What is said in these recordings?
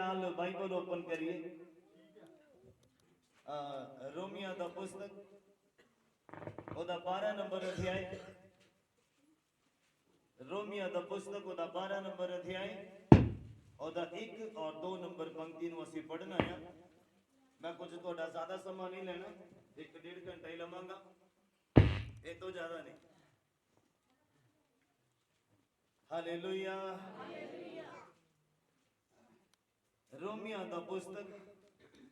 नाल Bible open करिए रोमिया दा पुस्तक ओदा 12 नंबर अध्याय। रोमिया दा पुस्तक ओदा 12 नंबर अध्याय ओदा 1 और 2 नंबर पंक्ति नूं असीं पढ़ना है। मैं कुछ तुहाडा ज़्यादा समा नहीं लेना, 1-1.5 घंटा ही लवांगा, ये तो ज़्यादा नहीं। हालेलुया। रोमिया दा पुस्तक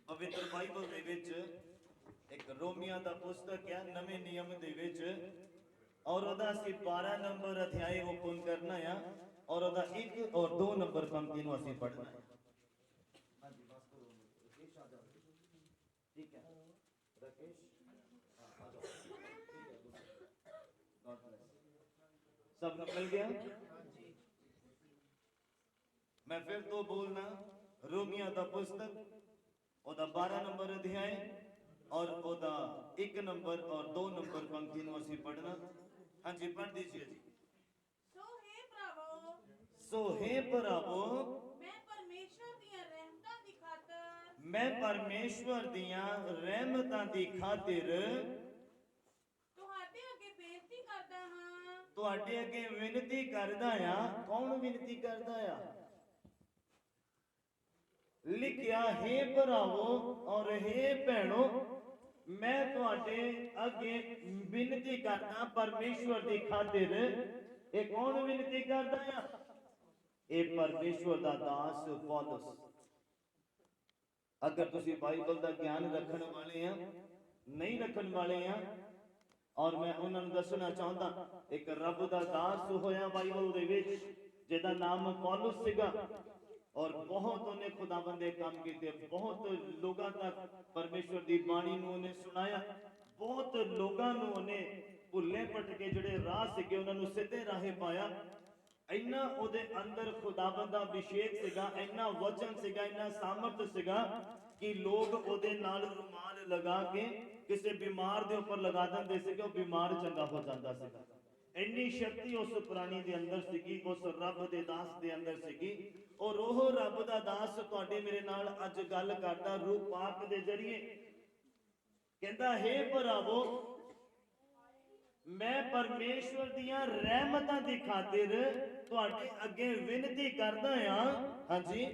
पवित्र बाइबल दे विच एक रोमिया दा पुस्तक है नवे नियम दे विच, और ओदा असीं 12 नंबर अध्याय ओपन करना है और ओदा 1 और 2 नंबर पंक्ति नूं असीं पढ़ना है। हां जी, बस करो राकेश, आ जाओ। ठीक है राकेश, हां आ जाओ। ठीक है, गॉड ब्लेस। सब मिल गया? मैं फिर तो बोलना, रोमिया दा पुस्तक ओदा 12 नंबर अध्याय और ओदा 1 नंबर और 2 नंबर पंक्ति नूं असीं पढ़ना। हाँ जी, पढ़ दीजिए जी। सो हे भरावो मैं परमेश्वर दियां रहमतां दी खातिर तुहाडे अगे विनती करदा आ। कौन विनती करदा आ? लिखिया, हे भरावो और हे भैणो, मैं तुहाडे अगे विनती करदा परमेश्वर दी खातिर। ये कौन विनती करदा आ? ये परमेश्वर दा दास पौलुस। अगर तुसी बाइबल दा ज्ञान रखने वाले हैं, नहीं रखने वाले हैं, और मैं उन्होंने दसना चाहता, एक रब दा दास होया बाइबल दे विच जिहदा नाम पौलुस सीगा, और बहुत उन्हें खुदाबंद दे काम कीते, बहुत लोगों तक परमेश्वर दी बाणी नूं उन्हें सुनाया, बहुत लोगों नूं उन्हें भुल्ले भटके जिहड़े राह सीगे उन्हां नूं सीधे राहे पाया। इन्ना उहदे अंदर खुदाबंद दा अभिषेक सीगा, इन्ना वचन सीगा, इन्ना सामर्थ सीगा कि लोग उहदे नाल रुमाल लगा के किसी बीमार दे उपर लगा दिंदे सीगे, वो बीमार चंगा हो जांदा सीगा। इन्नी शक्ति उस प्राणी दे अंदर सीगी, उस रब दे दास दे अंदर सीगी। और ओह रब दा दास तुहाडे मेरे नाल अज गल करदा रूह पाक दे जरिए। कहंदा, हे भरावो मैं परमेश्वर दियां रहमतां दी खातिर तुहाडे अगे विनती करदा आ। हां जी,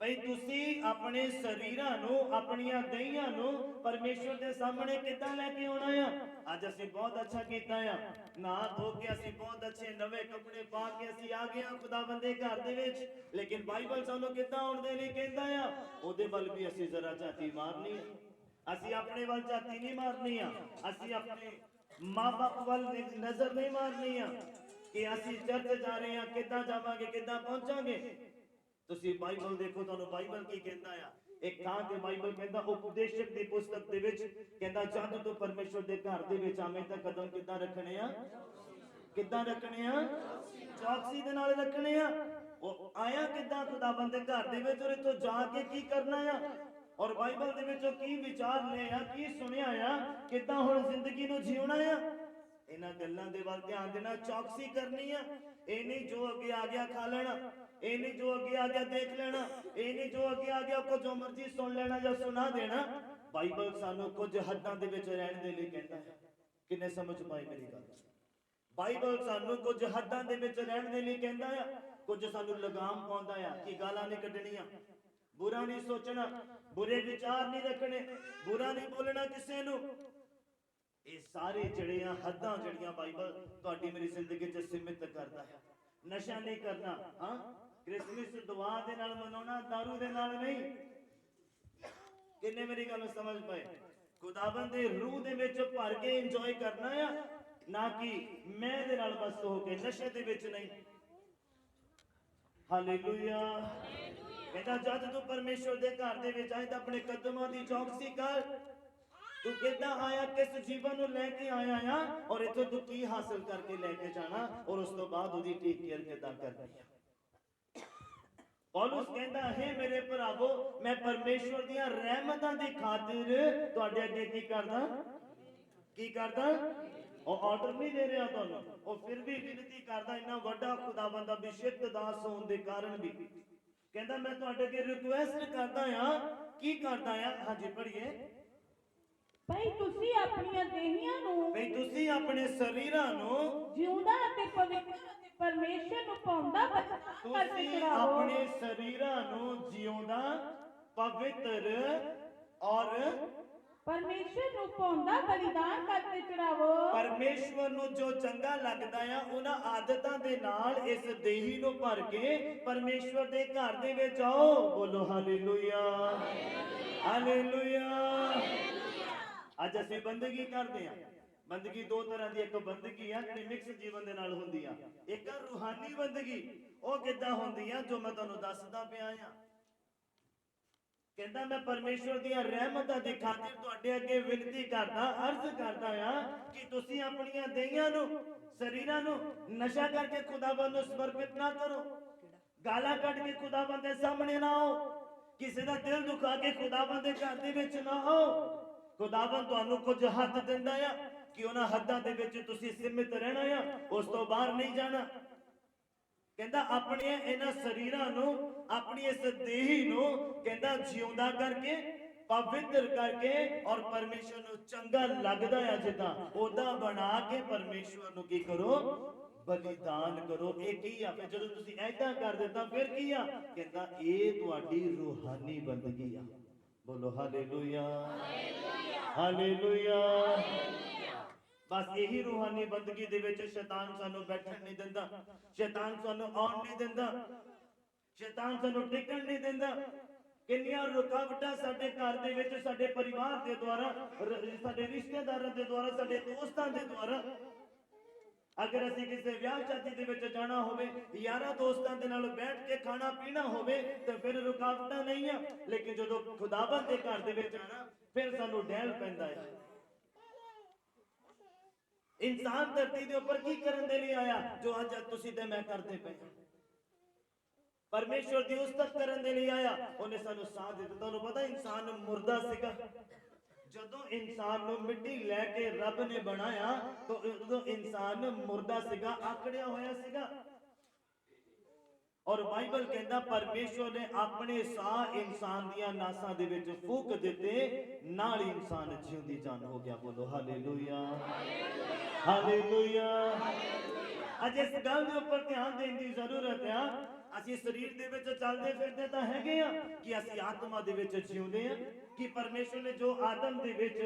भाई तुसी अपने शरीरां नूं, अपनियां देहियां नूं परमेश्वर दे सामने किदां लेके आउणा आ। अज असीं बहुत अच्छा कीता आ, नहा धो के असीं बहुत अच्छे नवे कपड़े पा के असीं आ गए हां खुदाबंद दे घर दे विच, लेकिन बाइबल सानूं किदां आउण दे लई कहंदा आ, ओहदे वल भी असीं जरा झाती मारनी है। असीं अपने वल झाती नहीं मारनी आ, असीं अपने मां बाप वल नजर नहीं मारनी आ कि असीं चर्च जा रहे हां, किदां जावांगे, किदां पहुंचांगे। तुसी बाइबल देखो, तुहानू बाइबल की कहंदा आ। एक थां ते बाइबल कहंदा, उपदेशक दी पुस्तक दे विच कहंदा, जद तू परमेश्वर दे घर दे विच आवें तां कदम किदां रखणे आ? किदां रखणे आ? चौकसी दे नाल रखणे आ। ओ आया किदां खुदाबंद दे घर दे विच, और इथों जाके की करना आ, और बाइबल दे विचों की विचार ले आ, की सुनिया आ, किदां हुण जिंदगी नू जीवना आ। इन्हां गल्लां दे वल ध्यान देना, चौकसी करनी आ। ये नहीं जो अगे आ गया खा लेना, ये नहीं जो अगे आ गया देख लेना, ये नहीं जो अगे आ गया को जो मर्जी सुन लेना या सुना देना। बाइबल सानू कुछ हद्दां दे विच रहण दे लई कहंदा है। किन्ने समझ पाए मेरी गल? बाइबल सानू कुछ हद्दां दे विच रहण दे लई कहंदा है, कुछ सानू लगाम पाउंदा है कि गालां नहीं कढणियां, बुरा नहीं सोचना, बुरे विचार नहीं रखने, बुरा नहीं बोलना किसी नू। ये सारी जड़ियां हद्दां जड़ियां बाइबल तुहाडी मेरी जिंदगी च सीमित करदा है। नशा नहीं करना, हाँ क्रिसमस दुआ दे नाल मनाउणा, दारू दे नाल नहीं। किन्ने मेरी गल समझ पाए? खुदाबंद दे रूह दे विच भर के इंजॉय करना है, ना कि मैं दे नाल मस्त हो के नशे दे विच नहीं। हालेलुया। कहता, जद तू परमेश्वर दे घर दे विच आए तां अपने कदमां दी चौकसी कर। तू किदां आया, किस जीवन नूं लेके आया आ, और इथों तू की हासिल करके लेके जाना, और उस तो बाद उहदी टेक केयर किदां करनी है। पौलुस कहंदा, हे मेरे भरावो मैं परमेश्वर दियां रहमतां दी खातिर तुहाडे अगे की करदा? की करदा? ਉਹ ਆਰਡਰ ਨਹੀਂ ਦੇ ਰਿਹਾ ਤੁਹਾਨੂੰ, ਉਹ ਫਿਰ ਵੀ ਬੇਨਤੀ ਕਰਦਾ, ਇੰਨਾ ਵੱਡਾ ਖੁਦਾਵੰਦ ਦਾ ਅਭਿਸ਼ੇਕਤ ਦਾਸ ਹੋਣ ਦੇ ਕਾਰਨ ਵੀ ਕਹਿੰਦਾ ਮੈਂ ਤੁਹਾਡੇ ਅੱਗੇ ਰਿਕੁਐਸਟ ਕਰਦਾ ਆ। ਕੀ ਕਰਦਾ ਆ? ਹਾਂਜੀ ਪੜ੍ਹੀਏ। ਭਈ ਤੁਸੀਂ ਆਪਣੀਆਂ ਦੇਹੀਆਂ ਨੂੰ, ਭਈ ਤੁਸੀਂ ਆਪਣੇ ਸਰੀਰਾਂ ਨੂੰ ਜਿਉਂਦਾ ਅਤੇ ਪਵਿੱਤਰ ਅਤੇ ਪਰਮੇਸ਼ਰ ਨੂੰ ਭਾਉਂਦਾ ਬਲਿਦਾਨ ਕਰਕੇ ਤੁਸੀਂ ਚੜਾਵੋ। ਆਪਣੇ ਸਰੀਰਾਂ ਨੂੰ ਜਿਉਂਦਾ, ਪਵਿੱਤਰ ਔਰ ਪਰਮੇਸ਼ਰ ਨੂੰ ਭਾਉਂਦਾ ਬਲਿਦਾਨ ਕਰਕੇ ਚੜਾਵੋ। ਪਰਮੇਸ਼ਵਰ ਨੂੰ ਜੋ ਚੰਗਾ ਲੱਗਦਾ ਆ, ਉਹਨਾਂ ਆਦਤਾਂ ਦੇ ਨਾਲ ਇਸ ਦੇਹੀ ਨੂੰ ਭਰ ਕੇ ਪਰਮੇਸ਼ਵਰ ਦੇ ਘਰ ਦੇ ਵਿੱਚ ਆਓ। ਬੋਲੋ ਹਾਲੇਲੂਇਆ, ਹਾਲੇਲੂਇਆ। ਅੱਜ ਅਸੀਂ ਬੰਦਗੀ ਕਰਦੇ ਆ। ਬੰਦਗੀ ਦੋ ਤਰ੍ਹਾਂ ਦੀ, ਇੱਕ ਬੰਦਗੀ ਆ ਜਿਹੜੀ ਮਿਕਸ ਜੀਵਨ ਦੇ ਨਾਲ ਹੁੰਦੀ ਆ, ਇੱਕ ਰੂਹਾਨੀ ਬੰਦਗੀ। ਉਹ ਕਿੱਦਾਂ ਹੁੰਦੀ ਆ? ਜੋ ਮੈਂ ਤੁਹਾਨੂੰ ਦੱਸਦਾ ਪਿਆ ਆ। ਕਹਿੰਦਾ ਮੈਂ ਪਰਮੇਸ਼ਵਰ ਦੀਆਂ ਰਹਿਮਤਾਂ ਦੀ ਖਾਤਰ ਤੁਹਾਡੇ ਅੱਗੇ ਬੇਨਤੀ ਕਰਦਾ, ਅਰਜ਼ ਕਰਦਾ ਆ ਕਿ ਤੁਸੀਂ ਆਪਣੀਆਂ ਦੇਹੀਆਂ ਨੂੰ, ਸਰੀਰਾਂ ਨੂੰ ਨਸ਼ਾ ਕਰਕੇ ਖੁਦਾਵੰਦ ਨੂੰ ਸਮਰਪਿਤ ਨਾ ਕਰੋ। ਗਾਲਾਂ ਕੱਢ ਕੇ ਖੁਦਾਵੰਦ ਦੇ ਸਾਹਮਣੇ ਨਾ ਆਓ। ਕਿਸੇ ਦਾ ਦਿਲ ਦੁਖਾ ਕੇ ਖੁਦਾਵੰਦ ਦੇ ਘਰ ਦੇ ਵਿੱਚ ਨਾ ਆਓ। ਖੁਦਾਵੰਦ ਤੁਹਾਨੂੰ ਕੁਝ ਹੱਦ ਦਿੰਦਾ ਆ ਕਿ ਉਹਨਾਂ ਹੱਦਾਂ ਦੇ ਵਿੱਚ ਤੁਸੀਂ ਸੀਮਿਤ ਰਹਿਣਾ ਆ, ਉਸ ਤੋਂ ਬਾਹਰ ਨਹੀਂ ਜਾਣਾ। ਕਹਿੰਦਾ ਆਪਣੇ ਇਹਨਾਂ ਸਰੀਰਾਂ ਨੂੰ, ਆਪਣੀ ਇਸ ਦੇਹੀ ਨੂੰ ਕਹਿੰਦਾ ਜਿਉਂਦਾ ਕਰਕੇ, ਪਵਿੱਤਰ ਕਰਕੇ ਔਰ ਪਰਮੇਸ਼ਰ ਨੂੰ ਚੰਗਾ ਲੱਗਦਾ ਆ ਜਿੱਦਾਂ ਉਹਦਾ ਬਣਾ ਕੇ ਪਰਮੇਸ਼ਰ ਨੂੰ ਕੀ ਕਰੋ? ਬਲੀਦਾਨ ਕਰੋ। ਇਹ ਕੀ ਆ? ਫਿਰ ਜਦੋਂ ਤੁਸੀਂ ਐਦਾਂ ਕਰ ਦਿੱਤਾ ਫਿਰ ਕੀ ਆ? ਕਹਿੰਦਾ ਇਹ ਤੁਹਾਡੀ ਰੂਹਾਨੀ ਬੰਦਗੀ ਆ। ਬੋਲੋ ਹਾਲੇਲੂਇਆ, ਹਾਲੇਲੂਇਆ। ਬਸ ਇਹੀ ਰੂਹਾਨੀ ਬੰਦਗੀ ਦੇ ਵਿੱਚ ਸ਼ੈਤਾਨ ਸਾਨੂੰ ਬੈਠਣ ਨਹੀਂ ਦਿੰਦਾ, ਸ਼ੈਤਾਨ ਸਾਨੂੰ ਆਉਣ ਨਹੀਂ ਦਿੰਦਾ, ਸ਼ੈਤਾਨ ਸਾਨੂੰ ਟਿਕਣ ਨਹੀਂ ਦਿੰਦਾ। ਕਿੰਨੀਆਂ ਰੁਕਾਵਟਾਂ ਸਾਡੇ ਘਰ ਦੇ ਵਿੱਚ, ਸਾਡੇ ਪਰਿਵਾਰ ਦੇ ਦੁਆਰਾ, ਸਾਡੇ ਰਿਸ਼ਤੇਦਾਰਾਂ ਦੇ ਦੁਆਰਾ, ਸਾਡੇ ਦੋਸਤਾਂ ਦੇ ਦੁਆਰਾ। ਅਗਰ ਅਸੀਂ ਕਿਸੇ ਵਿਆਹ ਸ਼ਾਦੀ ਦੇ ਵਿੱਚ ਜਾਣਾ ਹੋਵੇ, ਯਾਰਾਂ ਦੋਸਤਾਂ ਦੇ ਨਾਲ ਬੈਠ ਕੇ ਖਾਣਾ ਪੀਣਾ ਹੋਵੇ ਤਾਂ ਫਿਰ ਰੁਕਾਵਟਾਂ ਨਹੀਂ ਆ। ਲੇਕਿਨ ਜਦੋਂ ਖੁਦਾਵੰਦ ਦੇ ਘਰ ਦੇ ਵਿੱਚ ਆਣਾ, ਫਿਰ ਸਾਨੂੰ ਡੈਲ ਪੈਂਦਾ ਹੈ। ਇਨਸਾਨ ਧਰਤੀ ਦੇ ਉੱਪਰ ਕੀ ਕਰਨ ਦੇ ਲਈ ਆਇਆ? ਜੋ ਅੱਜ ਤੁਸੀਂ ਤੇ ਮੈਂ ਕਰਦੇ ਪਏ। ਪਰਮੇਸ਼ਵਰ ਦੀ ਉਸਤਤ ਕਰਨ ਦੇ ਲਈ ਆਇਆ। ਉਹਨੇ ਸਾਨੂੰ ਸਾਥ ਦਿੱਤਾ। ਤੁਹਾਨੂੰ ਪਤਾ ਇਨਸਾਨ ਮੁਰਦਾ ਸੀਗਾ। ਜਦੋਂ ਇਨਸਾਨ ਨੂੰ ਮਿੱਟੀ ਲੈ ਕੇ ਰੱਬ ਨੇ ਬਣਾਇਆ ਤਾਂ ਉਦੋਂ ਇਨਸਾਨ ਮੁਰਦਾ ਸੀਗਾ, ਆਕੜਿਆ ਹੋਇਆ ਸੀਗਾ। ਔਰ ਬਾਈਬਲ ਕਹਿੰਦਾ ਪਰਮੇਸ਼ਵਰ ਨੇ ਆਪਣੇ ਸਾਹ ਇਨਸਾਨ ਦੀਆਂ ਨਾਸਾਂ ਦੇ ਵਿੱਚ ਫੂਕ ਦਿੱਤੇ, ਨਾਲ ਹੀ ਇਨਸਾਨ ਜਿਉਂਦੀ ਜਾਨ ਹੋ ਗਿਆ। ਬੋਲੋ ਹਾਲੇਲੂਇਆ, ਹਾਲੇਲੂਇਆ। ਅੱਜ ਇਸ ਗੱਲ ਦੇ ਉੱਪਰ ਧਿਆਨ ਦੇਣ ਦੀ ਜ਼ਰੂਰਤ ਆ। ਅਸੀਂ ਸਰੀਰ ਦੇ ਵਿੱਚ ਚੱਲਦੇ ਫਿਰਦੇ ਤਾਂ ਹੈਗੇ ਆ, ਕਿ ਅਸੀਂ ਆਤਮਾ ਦੇ ਵਿੱਚ ਜਿਉਂਦੇ ਆ? ਕਿ ਪਰਮੇਸ਼ਵਰ ਨੇ ਜੋ ਆਦਮ ਦੇ ਵਿੱਚ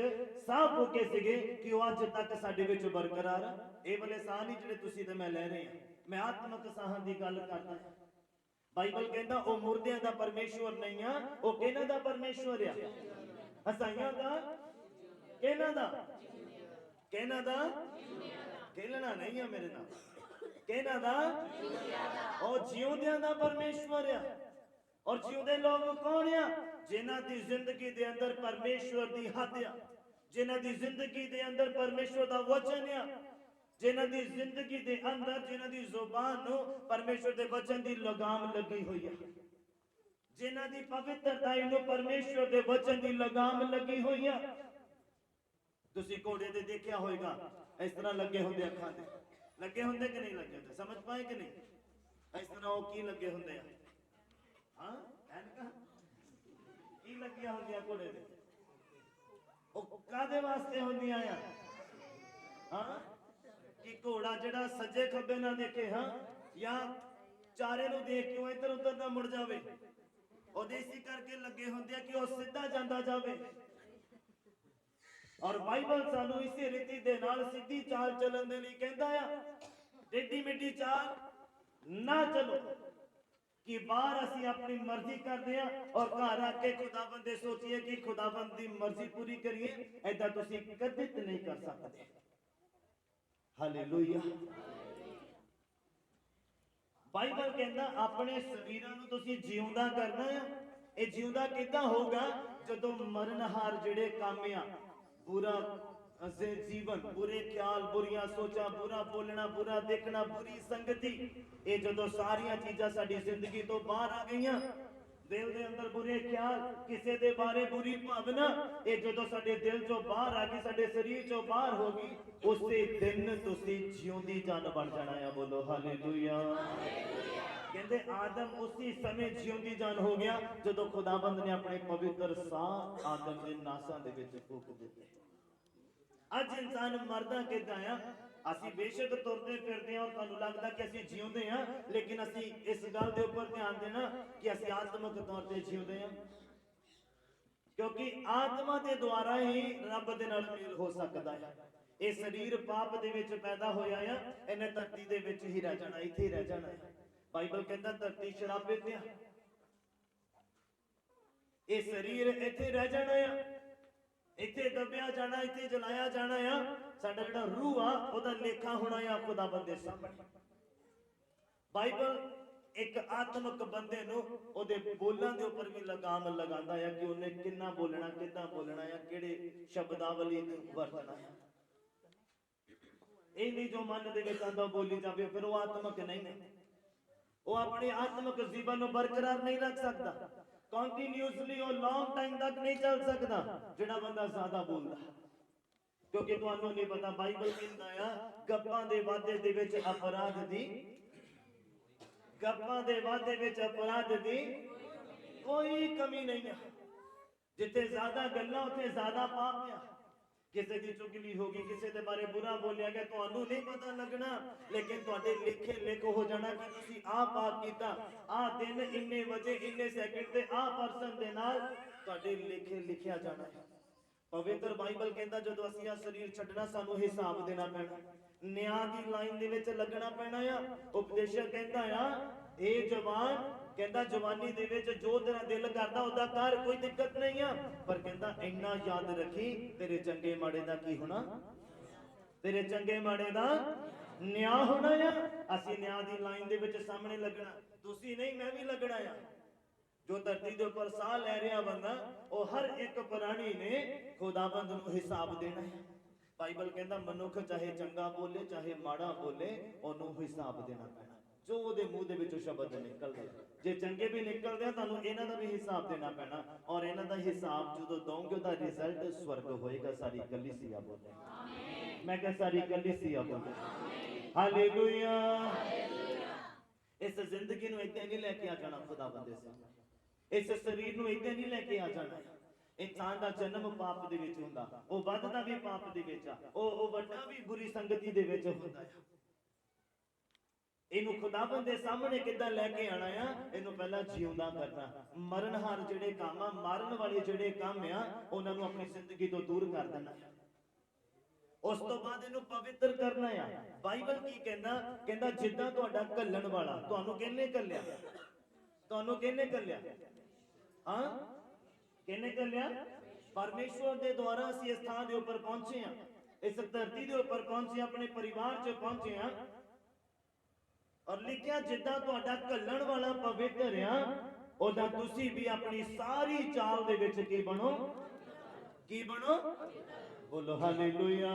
ਸਾਹ ਫੂਕੇ ਸੀਗੇ, ਕਿ ਉਹ ਅੱਜ ਤੱਕ ਸਾਡੇ ਵਿੱਚ ਬਰਕਰਾਰ ਆ? ਇਹ ਵਾਲੇ ਸਾਹ ਨਹੀਂ ਜਿਹੜੇ ਤੁਸੀਂ ਤੇ ਮੈਂ ਲੈ ਰਹੇ ਆ, ਮੈਂ ਆਤਮਕ ਸਾਹਾਂ ਦੀ ਗੱਲ ਕਰਦਾ। ਬਾਈਬਲ ਕਹਿੰਦਾ ਉਹ ਮੁਰਦਿਆਂ ਦਾ ਪਰਮੇਸ਼ਵਰ ਨਹੀਂ ਆ, ਉਹ ਕਿਹਨਾਂ ਦਾ ਪਰਮੇਸ਼ਵਰ ਆ? ਹਸਾਈਆਂ ਦਾ, ਕਿਹਨਾਂ ਦਾ? ਕਿਹਨਾਂ ਦਾ? ਖੇਲਣਾ ਨਹੀਂ ਆ ਮੇਰੇ ਨਾਲ। ਕਿਹਨਾਂ ਦਾ? ਉਹ ਜਿਉਂਦਿਆਂ ਦਾ ਪਰਮੇਸ਼ਵਰ ਆ। ਔਰ ਜਿਉਂਦੇ ਲੋਕ ਕੌਣ ਆ? ਜਿਨ੍ਹਾਂ ਦੀ ਜ਼ਿੰਦਗੀ ਦੇ ਅੰਦਰ ਪਰਮੇਸ਼ਵਰ ਦੀ ਹੱਦ ਆ, ਜਿਨ੍ਹਾਂ ਦੀ ਜ਼ਿੰਦਗੀ ਦੇ ਅੰਦਰ ਪਰਮੇਸ਼ਵਰ ਦਾ ਵਚਨ ਆ, ਜਿਨ੍ਹਾਂ ਦੀ ਜ਼ਿੰਦਗੀ ਦੇ ਅੰਦਰ, ਜਿਨ੍ਹਾਂ ਦੀ ਜ਼ੁਬਾਨ ਨੂੰ ਪਰਮੇਸ਼ਵਰ ਦੇ ਵਚਨ ਦੀ ਲਗਾਮ ਲੱਗੀ ਹੋਈ ਹੈ, ਜਿਨ੍ਹਾਂ ਦੀ ਪਵਿੱਤਰਤਾ ਨੂੰ ਪਰਮੇਸ਼ਵਰ ਦੇ ਵਚਨ ਦੀ ਲਗਾਮ ਲੱਗੀ ਹੋਈ ਹੈ। ਤੁਸੀਂ ਘੋੜੇ ਤੇ ਦੇਖਿਆ ਹੋਵੇਗਾ, ਇਸ ਤਰ੍ਹਾਂ ਲੱਗੇ ਹੁੰਦੇ, ਅੱਖਾਂ ਤੇ ਲੱਗੇ ਹੁੰਦੇ ਕਿ ਨਹੀਂ ਲੱਗੇ ਹੁੰਦੇ? ਸਮਝ ਪਾਏ ਕਿ ਨਹੀਂ? ਇਸ ਤਰ੍ਹਾਂ ਉਹ ਕੀ ਲੱਗੇ ਹੁੰਦੇ ਆ? ਹਾਂ, ਐਨਕਾਂ ਕੀ ਲੱਗੀਆਂ ਹੁੰਦੀਆਂ ਘੋੜੇ ਤੇ? ਉਹ ਕਾਦੇ ਵਾਸਤੇ ਹੁੰਦੀਆਂ ਆ? ਹਾਂ, ਕਿ ਘੋੜਾ ਜਿਹੜਾ ਸੱਜੇ ਖੱਬੇ ਨਾ ਦੇਖੇ, ਹਾਂ, ਜਾਂ ਚਾਰੇ ਨੂੰ ਦੇਖ ਕੇ ਉਹ ਇੱਧਰ ਉੱਧਰ ਨਾ ਮੁੜ ਜਾਵੇ। ਉਹਦੇ ਇਸੇ ਕਰਕੇ ਲੱਗੇ ਹੁੰਦੇ ਆ ਕਿ ਉਹ ਸਿੱਧਾ ਜਾਂਦਾ ਜਾਵੇ। ਔਰ ਬਾਈਬਲ ਸਾਨੂੰ ਇਸੇ ਰੀਤੀ ਦੇ ਨਾਲ ਸਿੱਧੀ ਚਾਲ ਚੱਲਣ ਦੇ ਲਈ ਕਹਿੰਦਾ ਆ, ਟੇਢੀ ਮੇਢੀ ਚਾਲ ਨਾ ਚਲੋ, ਕਿ ਬਾਹਰ ਅਸੀਂ ਆਪਣੀ ਮਰਜ਼ੀ ਕਰਦੇ ਆ ਔਰ ਘਰ ਆ ਕੇ ਖੁਦਾਵੰਦ ਦੇ ਸੋਚੀਏ ਕਿ ਖੁਦਾਵੰਦ ਦੀ ਮਰਜ਼ੀ ਪੂਰੀ ਕਰੀਏ। ਐਦਾਂ ਤੁਸੀਂ ਕਦੇ ਤੇ ਨਹੀਂ ਕਰ ਸਕਦੇ। ਹਾਲੇਲੂਇਆ। ਬਾਈਬਲ ਕਹਿੰਦਾ ਆਪਣੇ ਸਰੀਰਾਂ ਨੂੰ ਤੁਸੀਂ ਜਿਉਂਦਾ ਕਰਨਾ ਆ। ਇਹ ਜਿਉਂਦਾ ਕਿੱਦਾਂ ਹੋਊਗਾ? ਜਦੋਂ ਮਰਨਹਾਰ ਜਿਹੜੇ ਕੰਮ ਆ, बुरा जीवन, बुरे ख्याल, बुरियां सोचा, बुरा बोलना, बुरा देखना, बुरी संगति, ये जो सारिया चीज़ां साडी जिंदगी तो बाहर आ गईयां, ਦਿਲ ਦੇ ਅੰਦਰ ਬੁਰੇ ਖਿਆਲ, ਕਿਸੇ ਦੇ ਬਾਰੇ ਬੁਰੀ ਭਾਵਨਾ, ਇਹ ਜਦੋਂ ਸਾਡੇ ਦਿਲ ਚੋਂ ਬਾਹਰ ਆ ਗਈ, ਸਾਡੇ ਸਰੀਰ ਚੋਂ ਬਾਹਰ ਹੋ ਗਈ, ਉਸੇ ਦਿਨ ਤੁਸੀਂ ਜਿਉਂਦੀ ਜਾਨ ਬਣ ਜਾਣਾ ਆ। ਬੋਲੋ ਹਾਲੇਲੂਇਆ। ਕਹਿੰਦੇ ਆਦਮ ਉਸੇ ਸਮੇਂ ਜਿਉਂਦੀ ਜਾਨ ਹੋ ਗਿਆ ਜਦੋਂ ਖੁਦਾਬੰਦ ਨੇ ਆਪਣੇ ਪਵਿੱਤਰ ਸਾਹ ਆਦਮ ਦੇ ਨਾਸਾਂ ਦੇ ਵਿੱਚ ਫੂਕ ਦਿੱਤੇ। ਅੱਜ ਇਨਸਾਨ ਮਰਦਾ ਕਿੱਦਾਂ ਆ? ਅਸੀਂ ਬੇਸ਼ੱਕ ਤੁਰਦੇ ਫਿਰਦੇ ਹਾਂ ਔਰ ਤੁਹਾਨੂੰ ਲੱਗਦਾ ਕਿ ਅਸੀਂ ਜਿਉਂਦੇ ਹਾਂ, ਲੇਕਿਨ ਅਸੀਂ ਇਸ ਗੱਲ ਦੇ ਉੱਪਰ ਧਿਆਨ ਦੇਣਾ ਕਿ ਅਸੀਂ ਆਤਮਿਕ ਤੌਰ ਤੇ ਜਿਉਂਦੇ ਹਾਂ, ਕਿਉਂਕਿ ਆਤਮਾ ਦੇ ਦੁਆਰਾ ਹੀ ਰੱਬ ਦੇ ਨਾਲ ਮੇਲ ਹੋ ਸਕਦਾ ਹੈ। ਇਹ ਸਰੀਰ ਪਾਪ ਦੇ ਵਿੱਚ ਪੈਦਾ ਹੋਇਆ ਆ, ਇਹਨੇ ਧਰਤੀ ਦੇ ਵਿੱਚ ਹੀ ਰਹਿ ਜਾਣਾ, ਇੱਥੇ ਹੀ ਰਹਿ ਜਾਣਾ ਹੈ। ਬਾਈਬਲ ਕਹਿੰਦਾ ਧਰਤੀ ਸ਼ਰਾਬਿਤ ਆ, ਇਹ ਸਰੀਰ ਇੱਥੇ ਰਹਿ ਜਾਣਾ ਆ, ਇੱਥੇ ਦਬਿਆ ਜਾਣਾ, ਇੱਥੇ ਜਲਾਇਆ ਜਾਣਾ ਆ। ਸਾਡਾ ਜਿਹੜਾ ਰੂਹ ਆ ਉਹਦਾ ਲੇਖਾ ਹੋਣਾ ਆ ਖੁਦਾਵੰਦ ਦੇ ਸਾਹਮਣੇ। ਬਾਈਬਲ ਇੱਕ ਆਤਮਿਕ ਬੰਦੇ ਨੂੰ ਉਹਦੇ ਬੋਲਾਂ ਦੇ ਉੱਪਰ ਵੀ ਲਗਾਮ ਲਗਾਉਂਦਾ ਆ ਕਿ ਉਹਨੇ ਕਿੰਨਾ ਬੋਲਣਾ, ਕਿੱਦਾਂ ਬੋਲਣਾ ਆ, ਕਿਹੜੇ ਸ਼ਬਦਾਵਲੀ ਵਰਤਣਾ ਆ। ਇਹ ਨਹੀਂ ਜੋ ਮਨ ਦੇ ਵਿੱਚ ਆਉਂਦਾ ਬੋਲੀ ਜਾਵੇ, ਫਿਰ ਉਹ ਆਤਮਿਕ ਨਹੀਂ ਹੈ। ਉਹ ਆਪਣੇ ਆਤਮਿਕ ਜੀਵਨ ਨੂੰ ਬਰਕਰਾਰ ਨਹੀਂ ਰੱਖ ਸਕਦਾ, ਕੰਟੀਨਿਊਸਲੀ ਉਹ ਲੌਂਗ ਟਾਈਮ ਤੱਕ ਨਹੀਂ ਚੱਲ ਸਕਦਾ ਜਿਹੜਾ ਬੰਦਾ ਜ਼ਿਆਦਾ ਬੋਲਦਾ। ਕਿਉਂਕਿ ਤੁਹਾਨੂੰ ਨਹੀਂ ਪਤਾ, ਬਾਈਬਲ ਕਹਿੰਦਾ ਆ ਗੱਪਾਂ ਦੇ ਵਾਧੇ ਦੇ ਵਿੱਚ ਅਪਰਾਧ ਦੀ, ਗੱਪਾਂ ਦੇ ਵਾਧੇ ਵਿੱਚ ਅਪਰਾਧ ਦੀ ਕੋਈ ਕਮੀ ਨਹੀਂ ਹੈ। ਜਿੱਥੇ ਜ਼ਿਆਦਾ ਗੱਲਾਂ ਉੱਥੇ ਜ਼ਿਆਦਾ ਪਾਪ ਆ। ਕਿਸੇ ਦੀ ਚੁਗਲੀ ਹੋ ਗਈ, ਕਿਸੇ ਦੇ ਬਾਰੇ ਬੁਰਾ ਬੋਲਿਆ ਗਿਆ, ਤੁਹਾਨੂੰ ਨਹੀਂ ਪਤਾ ਲੱਗਣਾ, ਲੇਕਿਨ ਤੁਹਾਡੇ ਲਿਖੇ ਲਿਖ ਹੋ ਜਾਣਾ ਕਿ ਤੁਸੀਂ ਆਹ ਪਾਪ ਕੀਤਾ, ਆਹ ਦਿਨ ਇੰਨੇ ਵਜੇ ਇੰਨੇ ਸੈਕਿੰਡ ਤੇ ਆਹ ਪਰਸਨ ਦੇ ਨਾਲ ਤੁਹਾਡੇ ਲਿਖੇ ਲਿਖਿਆ ਜਾਣਾ ਹੈ। ਪਵਿੱਤਰ ਬਾਈਬਲ ਕਹਿੰਦਾ ਜਦੋਂ ਅਸੀਂ ਆਹ ਸਰੀਰ ਛੱਡਣਾ ਸਾਨੂੰ ਹਿਸਾਬ ਦੇਣਾ ਪੈਣਾ, ਨਿਆਂ ਦੀ ਲਾਈਨ ਦੇ ਵਿੱਚ ਲੱਗਣਾ ਪੈਣਾ ਆ। ਉਪਦੇਸ਼ਕ ਕਹਿੰਦਾ ਆ ਇਹ ਜਵਾਨ, ਕਹਿੰਦਾ ਜਵਾਨੀ ਦੇ ਵਿੱਚ ਜੋ ਤੇਰਾ ਦਿਲ ਕਰਦਾ ਉਹਦਾ ਕਰ, ਕੋਈ ਦਿੱਕਤ ਨਹੀਂ ਆ, ਪਰ ਕਹਿੰਦਾ ਇੰਨਾ ਯਾਦ ਰੱਖੀ ਤੇਰੇ ਚੰਗੇ ਮਾੜੇ ਦਾ ਕੀ ਹੋਣਾ, ਤੇਰੇ ਚੰਗੇ ਮਾੜੇ ਦਾ ਨਿਆਂ ਹੋਣਾ ਆ। ਅਸੀਂ ਨਿਆਂ ਦੀ ਲਾਈਨ ਦੇ ਵਿੱਚ ਸਾਹਮਣੇ ਲੱਗਣਾ, ਤੁਸੀਂ ਨਹੀਂ ਮੈਂ ਵੀ ਲੱਗਣਾ ਆ। ਜੋ ਧਰਤੀ ਦੇ ਉੱਪਰ ਸਾਹ ਲੈ ਰਿਹਾ ਬੰਦਾ, ਉਹ ਹਰ ਇੱਕ ਪ੍ਰਾਣੀ ਨੇ ਖੁਦਾਬੰਦ ਨੂੰ ਹਿਸਾਬ ਦੇਣਾ ਹੈ। ਬਾਈਬਲ ਕਹਿੰਦਾ ਮਨੁੱਖ ਚਾਹੇ ਚੰਗਾ ਬੋਲੇ ਚਾਹੇ ਮਾੜਾ ਬੋਲੇ, ਉਹਨੂੰ ਹਿਸਾਬ ਦੇਣਾ ਪੈਣਾ ਜੋ ਉਹਦੇ ਮੂੰਹ ਦੇ ਵਿੱਚੋਂ ਸ਼ਬਦ ਨਿਕਲਦੇ। ਜੇ ਚੰਗੇ ਵੀ ਨਿਕਲਦੇ ਆ ਤੁਹਾਨੂੰ ਇਹਨਾਂ ਦਾ ਵੀ ਹਿਸਾਬ ਦੇਣਾ ਪੈਣਾ, ਔਰ ਇਹਨਾਂ ਦਾ ਹਿਸਾਬ ਜਦੋਂ ਦੋਗੇ ਉਹਦਾ ਰਿਜ਼ਲਟ ਸਵਰਗ ਹੋਏਗਾ। ਸਾਰੀ ਕਲੀਸਿਆ ਬੋਲੇ ਆਮੀਨ। ਮੈਂ ਕਿਹਾ ਸਾਰੀ ਕਲੀਸਿਆ ਬੋਲੇ ਹਾਲੇਲੂਇਆ। ਇਸ ਜ਼ਿੰਦਗੀ ਨੂੰ ਇੱਦਾਂ ਨਹੀਂ ਲੈ ਕੇ ਆ ਜਾਣਾ ਖੁਦਾਵੰਦ ਦੇ ਸਾਹਮਣੇ, ਇਸ ਸਰੀਰ ਨੂੰ ਇੱਦਾਂ ਨਹੀਂ ਲੈ ਕੇ ਆ ਜਾਣਾ। ਇਨਸਾਨ ਦਾ ਜਨਮ ਪਾਪ ਦੇ ਵਿੱਚ ਹੁੰਦਾ, ਉਹ ਵੱਧਦਾ ਵੀ ਪਾਪ ਦੇ ਵਿੱਚ ਆ, ਉਹ ਵੱਡਾ ਵੀ ਬੁਰੀ ਸੰਗਤੀ ਦੇ ਵਿੱਚ ਹੁੰਦਾ ਆ। ਇਹਨੂੰ ਖੁਦਾਵੰਦ ਦੇ ਸਾਹਮਣੇ ਕਿੱਦਾਂ ਲੈ ਕੇ ਆਣਾ ਆ? ਇਹਨੂੰ ਪਹਿਲਾਂ ਜਿਉਂਦਾ ਕਰਨਾ। ਮਰਨਹਾਰ ਜਿਹੜੇ ਕੰਮ ਆ, ਮਾਰਨ ਵਾਲੇ ਜਿਹੜੇ ਕੰਮ ਆ, ਉਹਨਾਂ ਨੂੰ ਆਪਣੀ ਜ਼ਿੰਦਗੀ ਤੋਂ ਦੂਰ ਕਰ ਦੇਣਾ। ਉਸ ਤੋਂ ਬਾਅਦ ਇਹਨੂੰ ਪਵਿੱਤਰ ਕਰਨਾ ਆ। ਬਾਈਬਲ ਕੀ ਕਹਿੰਦਾ? ਕਹਿੰਦਾ ਜਿੱਦਾਂ ਤੁਹਾਡਾ ਘੱਲਣ ਵਾਲਾ, ਤੁਹਾਨੂੰ ਕਿਹਨੇ ਘੱਲਿਆ? ਤੁਹਾਨੂੰ ਕਿਹਨੇ ਘੱਲਿਆ? ਹਾਂ, ਕਿਹਨੇ ਘੱਲਿਆ? ਪਰਮੇਸ਼ਵਰ ਦੇ ਦੁਆਰਾ ਅਸੀਂ ਇਸ ਥਾਂ ਦੇ ਉੱਪਰ ਪਹੁੰਚੇ ਆ, ਇਸ ਧਰਤੀ ਦੇ ਉੱਪਰ ਪਹੁੰਚੇ, ਆਪਣੇ ਪਰਿਵਾਰ 'ਚ ਪਹੁੰਚੇ ਆ। ਔਰ ਲਿਖਿਆ ਜਿੱਦਾਂ ਤੁਹਾਡਾ ਘੱਲਣ ਵਾਲਾ ਪਵਿੱਤਰ ਆ, ਉਦਾਂ ਤੁਸੀਂ ਵੀ ਆਪਣੀ ਸਾਰੀ ਚਾਲ ਦੇ ਵਿੱਚ ਕੀ ਬਣੋ? ਕੀ ਬਣੋ? ਬੋਲੋ ਹਾਲੇਲੂਇਆ।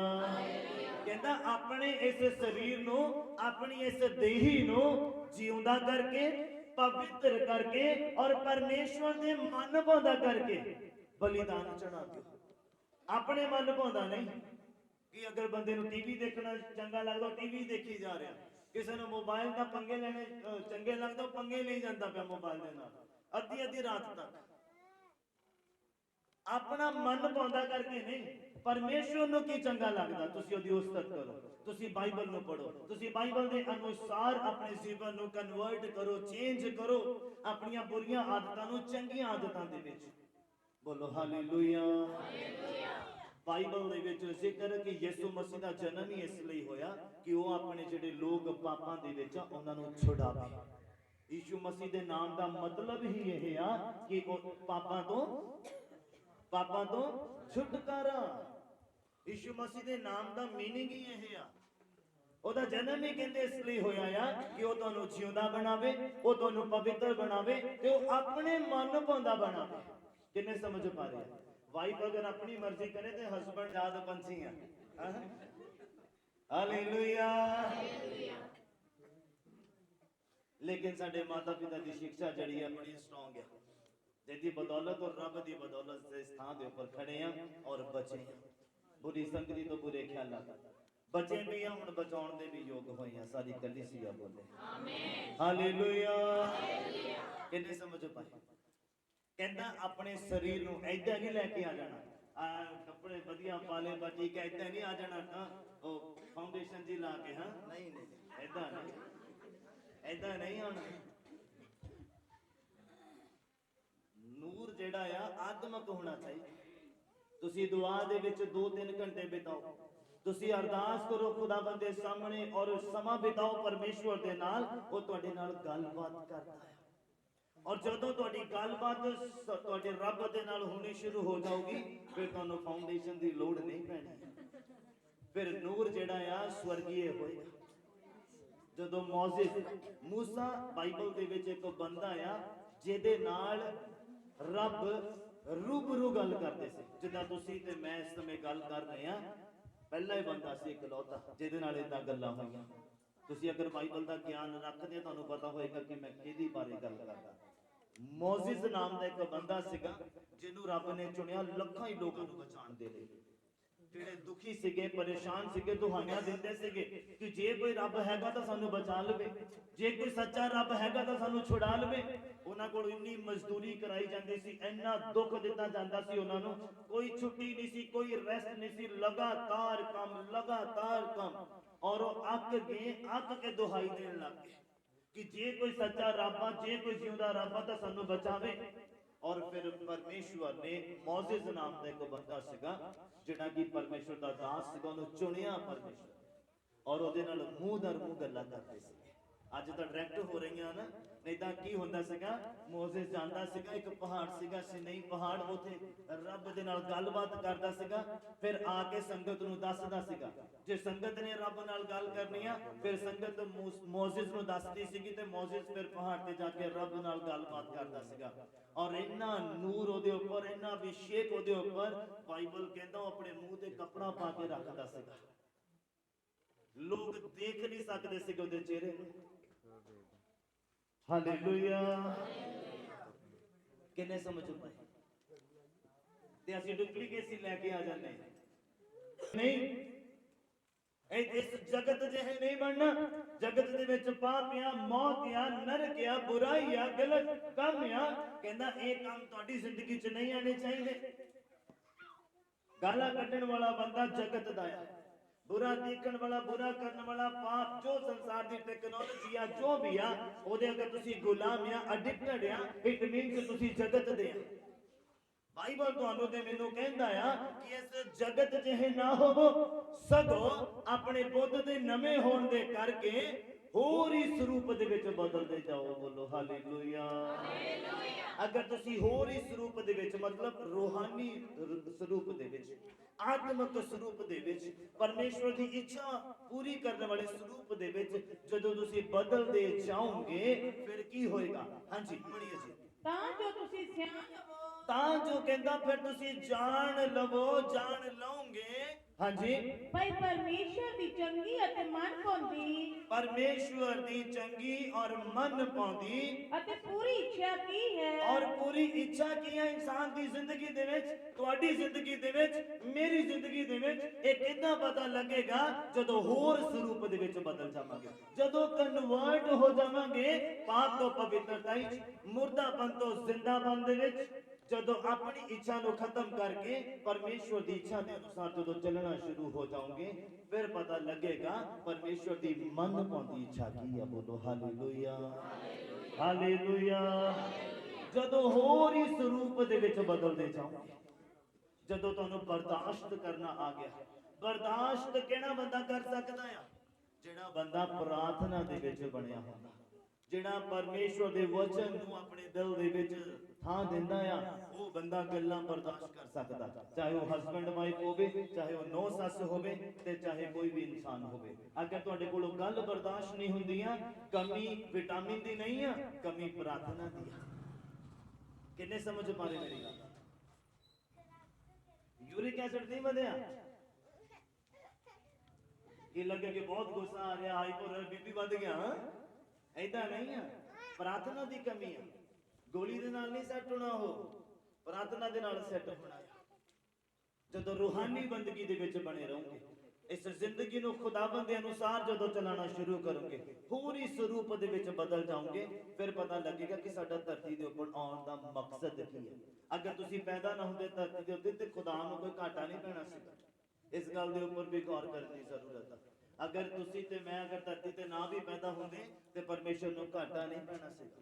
ਕਹਿੰਦਾ ਆਪਣੇ ਇਸ ਸਰੀਰ ਨੂੰ, ਆਪਣੀ ਇਸ ਦੇਹੀ ਨੂੰ ਜਿਉਂਦਾ ਕਰਕੇ, ਪਵਿੱਤਰ ਕਰਕੇ ਔਰ ਪਰਮੇਸ਼ਵਰ ਦੇ ਮਨ ਭਾਉਂਦਾ ਕਰਕੇ ਬਲੀਦਾਨ ਚੜਾ ਦਿਓ। ਆਪਣੇ ਮਨ ਭਾਉਂਦਾ ਨਹੀਂ ਕਿ ਅਗਰ ਬੰਦੇ ਨੂੰ ਟੀਵੀ ਦੇਖਣਾ ਚੰਗਾ ਲੱਗਦਾ ਟੀਵੀ ਦੇਖੀ ਜਾ ਰਿਹਾ, ਕਿਸੇ ਨੂੰ ਮੋਬਾਈਲ ਦਾ ਪੰਗੇ ਲੈਣੇ ਚੰਗੇ ਲੱਗਦਾ, ਉਹ ਪੰਗੇ ਲਈ ਜਾਂਦਾ ਪਿਆ ਮੋਬਾਈਲ ਦੇ ਨਾਲ ਅੱਧੀ ਅੱਧੀ ਰਾਤ ਤੱਕ। ਆਪਣਾ ਮਨ ਪਾਉਂਦਾ ਕਰਕੇ ਨਹੀਂ, ਪਰਮੇਸ਼ਵਰ ਨੂੰ ਕੀ ਚੰਗਾ ਲੱਗਦਾ ਤੁਸੀਂ ਉਹਦੀ ਉਸਤਤ ਕਰੋ, ਤੁਸੀਂ ਬਾਈਬਲ ਨੂੰ ਪੜੋ, ਤੁਸੀਂ ਬਾਈਬਲ ਦੇ ਅਨੁਸਾਰ ਆਪਣੇ ਜੀਵਨ ਨੂੰ ਕਨਵਰਟ ਕਰੋ, ਚੇਂਜ ਕਰੋ, ਆਪਣੀਆਂ ਬੁਰੀਆਂ ਆਦਤਾਂ ਨੂੰ ਚੰਗੀਆਂ ਆਦਤਾਂ ਦੇ ਵਿੱਚ। ਬੋਲੋ ਹਾਲੇਲੂਇਆ। ਬਾਈਬਲ ਦੇ ਵਿੱਚ ਜ਼ਿਕਰ ਕਿ ਯਿਸੂ ਮਸੀਹ ਦਾ ਜਨਮ ਹੀ ਇਸ ਲਈ ਹੋਇਆ ਕਿ ਉਹ ਆਪਣੇ ਜਿਹੜੇ ਲੋਕ ਪਾਪਾਂ ਦੇ ਵਿੱਚ ਆ ਉਹਨਾਂ ਨੂੰ ਛੁਡਾਵੇ। ਯਿਸੂ ਮਸੀਹ ਦੇ ਨਾਮ ਦਾ ਮਤਲਬ ਹੀ ਇਹ ਆ ਕਿ ਉਹ ਪਾਪਾਂ ਤੋਂ ਛੁਟਕਾਰਾ। ਯਿਸੂ ਮਸੀਹ ਦੇ ਨਾਮ ਦਾ ਮੀਨਿੰਗ ਹੀ ਇਹ ਆ। ਉਹਦਾ ਜਨਮ ਹੀ ਕਹਿੰਦੇ ਇਸ ਲਈ ਹੋਇਆ ਆ ਕਿ ਉਹ ਤੁਹਾਨੂੰ ਜਿਉਂਦਾ ਬਣਾਵੇ, ਉਹ ਤੁਹਾਨੂੰ ਪਵਿੱਤਰ ਬਣਾਵੇ ਤੇ ਉਹ ਆਪਣੇ ਮਨ ਭਾਉਂਦਾ ਬਣਾਵੇ। ਕਿੰਨੇ ਸਮਝ ਪਾ ਰਹੇ ਆ? ਵਾਈਫ ਅਗਰ ਆਪਣੀ ਮਰਜ਼ੀ ਕਰੇ ਤੇ ਹਸਬੰਡ ਯਾਦ ਪੰਛੀ ਆ। ਹਾਲੇਲੂਇਆ। ਲੇਕਿਨ ਸਾਡੇ ਮਾਤਾ ਪਿਤਾ ਦੀ ਸਿੱਖਿਆ ਜਿਹੜੀ ਹੈ ਬੜੀ ਸਟਰੋਂਗ ਹੈ। जिहदी बदौलत और रब की बदौलत से इस थां के उपर खड़े हैं और बचे हैं बुरी संगति तो बुरे ख्यालों तो बचे भी हैं हुण बचाउण दे भी योग होए हैं सारी कलीसिया बोले आमीन हालेलुया किन्ने समझ पाए कहता अपने शरीर नूं ऐदां नहीं लैके आ जाना कपड़े वधिया पाले बाटी के ऐदां नहीं आ जाना ओ फाउंडेशन जी ला के हाँ नहीं नहीं ऐदां नहीं आना ਨੂਰ ਜਿਹੜਾ ਆ ਆਤਮਿਕ ਹੋਣਾ ਚਾਹੀਦਾ ਤੁਸੀਂ ਦੁਆ ਦੇ ਵਿੱਚ 2-3 ਘੰਟੇ ਬਿਤਾਓ ਤੁਸੀਂ ਅਰਦਾਸ ਕਰੋ ਖੁਦਾਵੰਦ ਦੇ ਸਾਹਮਣੇ ਔਰ ਸਮਾਂ ਬਿਤਾਓ ਪਰਮੇਸ਼ਵਰ ਦੇ ਨਾਲ ਉਹ ਤੁਹਾਡੇ ਨਾਲ ਗੱਲਬਾਤ ਕਰਦਾ ਹੈ ਔਰ ਜਦੋਂ ਤੁਹਾਡੀ ਗੱਲਬਾਤ ਤੁਹਾਡੇ ਰੱਬ ਦੇ ਨਾਲ ਹੋਣੀ ਸ਼ੁਰੂ ਹੋ ਜਾਊਗੀ ਫਿਰ ਤੁਹਾਨੂੰ ਫਾਊਂਡੇਸ਼ਨ ਦੀ ਲੋੜ ਨਹੀਂ ਪੈਣੀ ਫਿਰ ਨੂਰ ਜਿਹੜਾ ਆ ਸਵਰਗੀਏ ਹੋਏਗਾ ਜਦੋਂ ਮੌਜਿਜ਼ ਮੂਸਾ ਬਾਈਬਲ ਦੇ ਵਿੱਚ ਇੱਕ ਬੰਦਾ ਆ ਜਿਹਦੇ ਨਾਲ ਰੱਬ रूबरू गल करते थे जिदा तुसी ते मैं इस समय गल कर रहे हैं पहला ही बंदा सी इकलौता जिहदे नाल इदां गल्लां होईयां तुसी अगर बाइबल दा ज्ञान रखदे हो तुहानूं पता होएगा कि मैं किहदी बारे गल करदा मौजिज़ नाम दा एक बंदा सीगा जिहनूं रब ने चुनिया लखां ही लोकां नूं बचाउण दे लई ਜਿਹੜੇ ਦੁਖੀ ਸੀਗੇ ਪਰੇਸ਼ਾਨ ਸੀਗੇ ਦੁਹਾਈਆਂ ਦਿੰਦੇ ਸੀਗੇ ਕਿ ਜੇ ਕੋਈ ਰੱਬ ਹੈਗਾ ਤਾਂ ਸਾਨੂੰ ਬਚਾ ਲਵੇ ਜੇ ਕੋਈ ਸੱਚਾ ਰੱਬ ਹੈਗਾ ਤਾਂ ਸਾਨੂੰ ਛੁਡਾ ਲਵੇ ਉਹਨਾਂ ਕੋਲ ਇੰਨੀ ਮਜ਼ਦੂਰੀ ਕਰਾਈ ਜਾਂਦੀ ਸੀ ਇੰਨਾ ਦੁੱਖ ਦਿੱਤਾ ਜਾਂਦਾ ਸੀ ਉਹਨਾਂ ਨੂੰ ਕੋਈ ਛੁੱਟੀ ਨਹੀਂ ਸੀ ਕੋਈ ਰੈਸਟ ਨਹੀਂ ਸੀ ਲਗਾਤਾਰ ਕੰਮ ਔਰ ਉਹ ਅੱਕ ਕੇ ਦੁਹਾਈ ਦੇਣ ਲੱਗ ਗਏ ਕਿ ਜੇ ਕੋਈ ਸੱਚਾ ਰੱਬ ਆ ਜੇ ਕੋਈ ਜਿਉਂਦਾ ਰੱਬ ਆ ਤਾਂ ਸਾਨੂੰ ਬਚਾਵੇ और फिर परमेश्वर ने मौजिज़ नाम का एक बंदा सीगा जिहड़ा कि परमेश्वर दा दास सीगा उन्होंने चुनिया परमेश्वर और उहदे नाल मूंह दर मूंह गल्लां करदे सीगे अज तां डायरैक्ट हो रही ना नहीं तां की हुंदा सीगा मौजिज़ जांदा सीगा एक पहाड़ सीगा सिनई पहाड़ उत्थे रब दे नाल गलबात करदा सीगा फिर आके संगत नूं दसदा सीगा जे संगत ने रब नाल गल करनी आ फिर संगत मौजिज़ नूं दसदी सीगी ते मौजिज़ फिर पहाड़ ते जाके रब नाल गलबात करदा सीगा और इन्ना नूर ओदे ऊपर इन्ना अभिषेक ओदे ऊपर बाइबल कहंदा अपने मुंह ते कपड़ा पा के रखदा सीगा लोग देख नहीं सकदे सीगे ओदे चेहरे हालेलुया किन्ने समझ पाए ते असि डुप्लीकेसी लेके आ जाने नहीं इस जगत ਜਿਹੇ नहीं बनना जगत ਦੇ ਵਿੱਚ ਪਾਪ ਆ ਮੌਤ ਆ ਨਰਕ ਆ ਬੁਰਾਈ ਆ ਗਲਤ ਕੰਮ ਆ ਕਹਿੰਦਾ ਇਹ ਕੰਮ ਤੁਹਾਡੀ ਜ਼ਿੰਦਗੀ 'ਚ ਨਹੀਂ ਆਣੇ ਚਾਹੀਦੇ ਗਾਲਾਂ ਕੱਢਣ ਵਾਲਾ ਬੰਦਾ ਜਗਤ ਦਾ ਆ बुरा देखने वाला बुरा करने वाला पाप जो संसार की टेक्नोलॉजी आ जो भी आ ओदे अगर तुसी गुलाम या एडिक्टेड आ इट मींस तुसी जगत दे बाइबल ਤੁਹਾਨੂੰ ਤੇ ਮੈਨੂੰ ਕਹਿੰਦਾ ਆ ਕਿ ਇਸ ਜਗਤ ਜਿਹੇ ਨਾ ਹੋਵੋ ਸਗੋਂ ਆਪਣੇ ਬੁੱਧ ਦੇ ਨਵੇਂ ਹੋਣ ਦੇ ਕਰਕੇ ਹੋਰ ਹੀ ਸਰੂਪ ਦੇ ਵਿੱਚ ਬਦਲਦੇ ਜਾਓ ਬੋਲੋ ਹਾਲੇਲੂਇਆ ਹਾਲੇਲੂਇਆ ਅਗਰ ਤੁਸੀਂ ਹੋਰ ਹੀ ਸਰੂਪ ਦੇ ਵਿੱਚ ਮਤਲਬ ਰੂਹਾਨੀ ਸਰੂਪ ਦੇ ਵਿੱਚ ਆਤਮਿਕ ਸਰੂਪ ਦੇ ਵਿੱਚ ਪਰਮੇਸ਼ਵਰ ਦੀ ਇੱਛਾ ਪੂਰੀ ਕਰਨ ਵਾਲੇ ਸਰੂਪ ਦੇ ਵਿੱਚ ਜਦੋਂ ਤੁਸੀਂ ਬਦਲਦੇ ਜਾਓਗੇ ਫਿਰ ਕੀ ਹੋਏਗਾ ਹਾਂਜੀ ਪੜ੍ਹੀਏ ਜੀ ਤਾਂ ਜੋ ਤੁਸੀਂ ਸਿਆਣ ਲਵੋ ਤਾਂ ਜੋ ਕਹਿੰਦਾ ਫਿਰ ਤੁਸੀਂ ਜਾਣ ਲਓਗੇ ਹਾਂਜੀ ਭਾਈ ਪਰਮੇਸ਼ਵਰ ਦੀ ਚੰਗੀ ਅਤੇ ਮਨ ਪਾਉਂਦੀ ਪਰਮੇਸ਼ਵਰ ਦੀ ਚੰਗੀ ਔਰ ਮਨ ਪਾਉਂਦੀ ਅਤੇ ਪੂਰੀ ਇੱਛਾ ਕੀ ਹੈ ਔਰ ਪੂਰੀ ਇੱਛਾ ਕੀ ਹੈ ਇਨਸਾਨ ਦੀ ਜ਼ਿੰਦਗੀ ਦੇ ਵਿੱਚ ਤੁਹਾਡੀ ਜ਼ਿੰਦਗੀ ਦੇ ਵਿੱਚ ਮੇਰੀ ਜ਼ਿੰਦਗੀ ਦੇ ਵਿੱਚ ਇਹ ਕਿੱਦਾਂ ਪਤਾ ਲੱਗੇਗਾ ਜਦੋਂ ਹੋਰ ਸਰੂਪ ਦੇ ਵਿੱਚ ਬਦਲ ਜਾਵਾਂਗੇ ਜਦੋਂ ਕਨਵਰਟ ਹੋ ਜਾਵਾਂਗੇ ਪਾਪ ਤੋਂ ਪਵਿੱਤਰਤਾ ਮੁਰਦਾਪਨ ਤੋਂ ਜ਼ਿੰਦਾਪਨ ਦੇ ਵਿੱਚ ਜਦੋਂ ਆਪਣੀ ਇੱਛਾ ਨੂੰ ਖਤਮ ਕਰਕੇ ਪਰਮੇਸ਼ਵਰ ਦੀ ਇੱਛਾ ਦੇ ਅਨੁਸਾਰ ਜਦੋਂ ਚੱਲਣਾ ਸ਼ੁਰੂ ਹੋ ਜਾਓਗੇ ਫਿਰ ਪਤਾ ਲੱਗੇਗਾ ਪਰਮੇਸ਼ਵਰ ਦੀ ਮਨ ਪਾਉਂਦੀ ਇੱਛਾ ਕੀ ਹੈ ਬੋਲੋ ਹਾਲੇਲੂਇਆ ਹਾਲੇਲੂਇਆ ਜਦੋਂ ਹੋਰ ਹੀ ਸਰੂਪ ਦੇ ਵਿੱਚ ਬਦਲਦੇ ਜਾਓਗੇ ਜਦੋਂ ਤੁਹਾਨੂੰ ਬਰਦਾਸ਼ਤ ਕਰਨਾ ਆ ਗਿਆ ਬਰਦਾਸ਼ਤ ਕਿਹੜਾ ਬੰਦਾ ਕਰ ਸਕਦਾ ਆ ਜਿਹੜਾ ਬੰਦਾ ਪ੍ਰਾਰਥਨਾ ਦੇ ਵਿੱਚ ਬਣਿਆ ਹੁੰਦਾ ਜਿਹੜਾ ਪਰਮੇਸ਼ਵਰ ਦੇ ਵਚਨ ਨੂੰ ਆਪਣੇ ਦਿਲ ਦੇ ਵਿੱਚ ਥਾਂ ਦਿੰਦਾ ਆ ਉਹ ਬੰਦਾ ਗੱਲਾਂ ਬਰਦਾਸ਼ਤ ਕਰ ਸਕਦਾ ਚਾਹੇ ਉਹ ਹਸਬੈਂਡ ਵਾਈਫ ਹੋਵੇ ਚਾਹੇ ਉਹ ਨੌ ਸੱਸ ਹੋਵੇ ਤੇ ਚਾਹੇ ਕੋਈ ਵੀ ਇਨਸਾਨ ਹੋਵੇ ਅਗਰ ਤੁਹਾਡੇ ਕੋਲੋਂ ਗੱਲ ਬਰਦਾਸ਼ਤ ਨਹੀਂ ਹੁੰਦੀਆਂ ਕਮੀ ਵਿਟਾਮਿਨ ਦੀ ਨਹੀਂ ਆ ਕਮੀ ਪ੍ਰਾਰਥਨਾ ਦੀ ਆ ਕਿੰਨੇ ਸਮਝ ਪਾ ਰਹੇ ਮੇਰੀ ਗੱਲ यूरिक एसिड नहीं बढ़िया ये लगे कि बहुत गुस्सा आ रहा हाइपर बीपी बढ़ गया ऐसा नहीं है प्रार्थना की कमी है ਗੋਲੀ ਦੇ ਨਾਲ ਨਹੀਂ ਸੈੱਟ ਹੋਣਾ, ਉਹ ਪ੍ਰਾਰਥਨਾ ਦੇ ਨਾਲ ਸੈੱਟ ਹੋਣਾ ਹੈ। ਜਦੋਂ ਰੂਹਾਨੀ ਬੰਦਗੀ ਦੇ ਵਿੱਚ ਬਣੇ ਰਹੋਗੇ, ਇਸ ਜ਼ਿੰਦਗੀ ਨੂੰ ਖੁਦਾਵੰਦ ਦੇ ਅਨੁਸਾਰ ਜਦੋਂ ਚਲਾਉਣਾ ਸ਼ੁਰੂ ਕਰੋਗੇ, ਪੂਰੀ ਸਰੂਪ ਦੇ ਵਿੱਚ ਬਦਲ ਜਾਓਗੇ, ਫਿਰ ਪਤਾ ਲੱਗੇਗਾ ਕਿ ਸਾਡਾ ਧਰਤੀ ਦੇ ਉੱਪਰ ਆਉਣ ਦਾ ਮਕਸਦ ਕੀ ਹੈ। ਅਗਰ ਤੁਸੀਂ ਪੈਦਾ ਨਾ ਹੁੰਦੇ ਧਰਤੀ ਦੇ ਉੱਤੇ ਤੇ ਖੁਦਾ ਨੂੰ ਕੋਈ ਘਾਟਾ ਨਹੀਂ ਪੈਣਾ ਸੀਗਾ। ਇਸ ਗੱਲ ਦੇ ਉੱਪਰ ਵੀ ਗੌਰ ਕਰਨ ਦੀ ਜ਼ਰੂਰਤ ਹੈ। ਅਗਰ ਤੁਸੀਂ ਤੇ ਮੈਂ ਅਗਰ ਧਰਤੀ ਤੇ ਨਾ ਵੀ ਪੈਦਾ ਹੁੰਦੇ ਤੇ ਪਰਮੇਸ਼ਰ ਨੂੰ ਘਾਟਾ ਨਹੀਂ ਪੈਣਾ ਸੀਗਾ।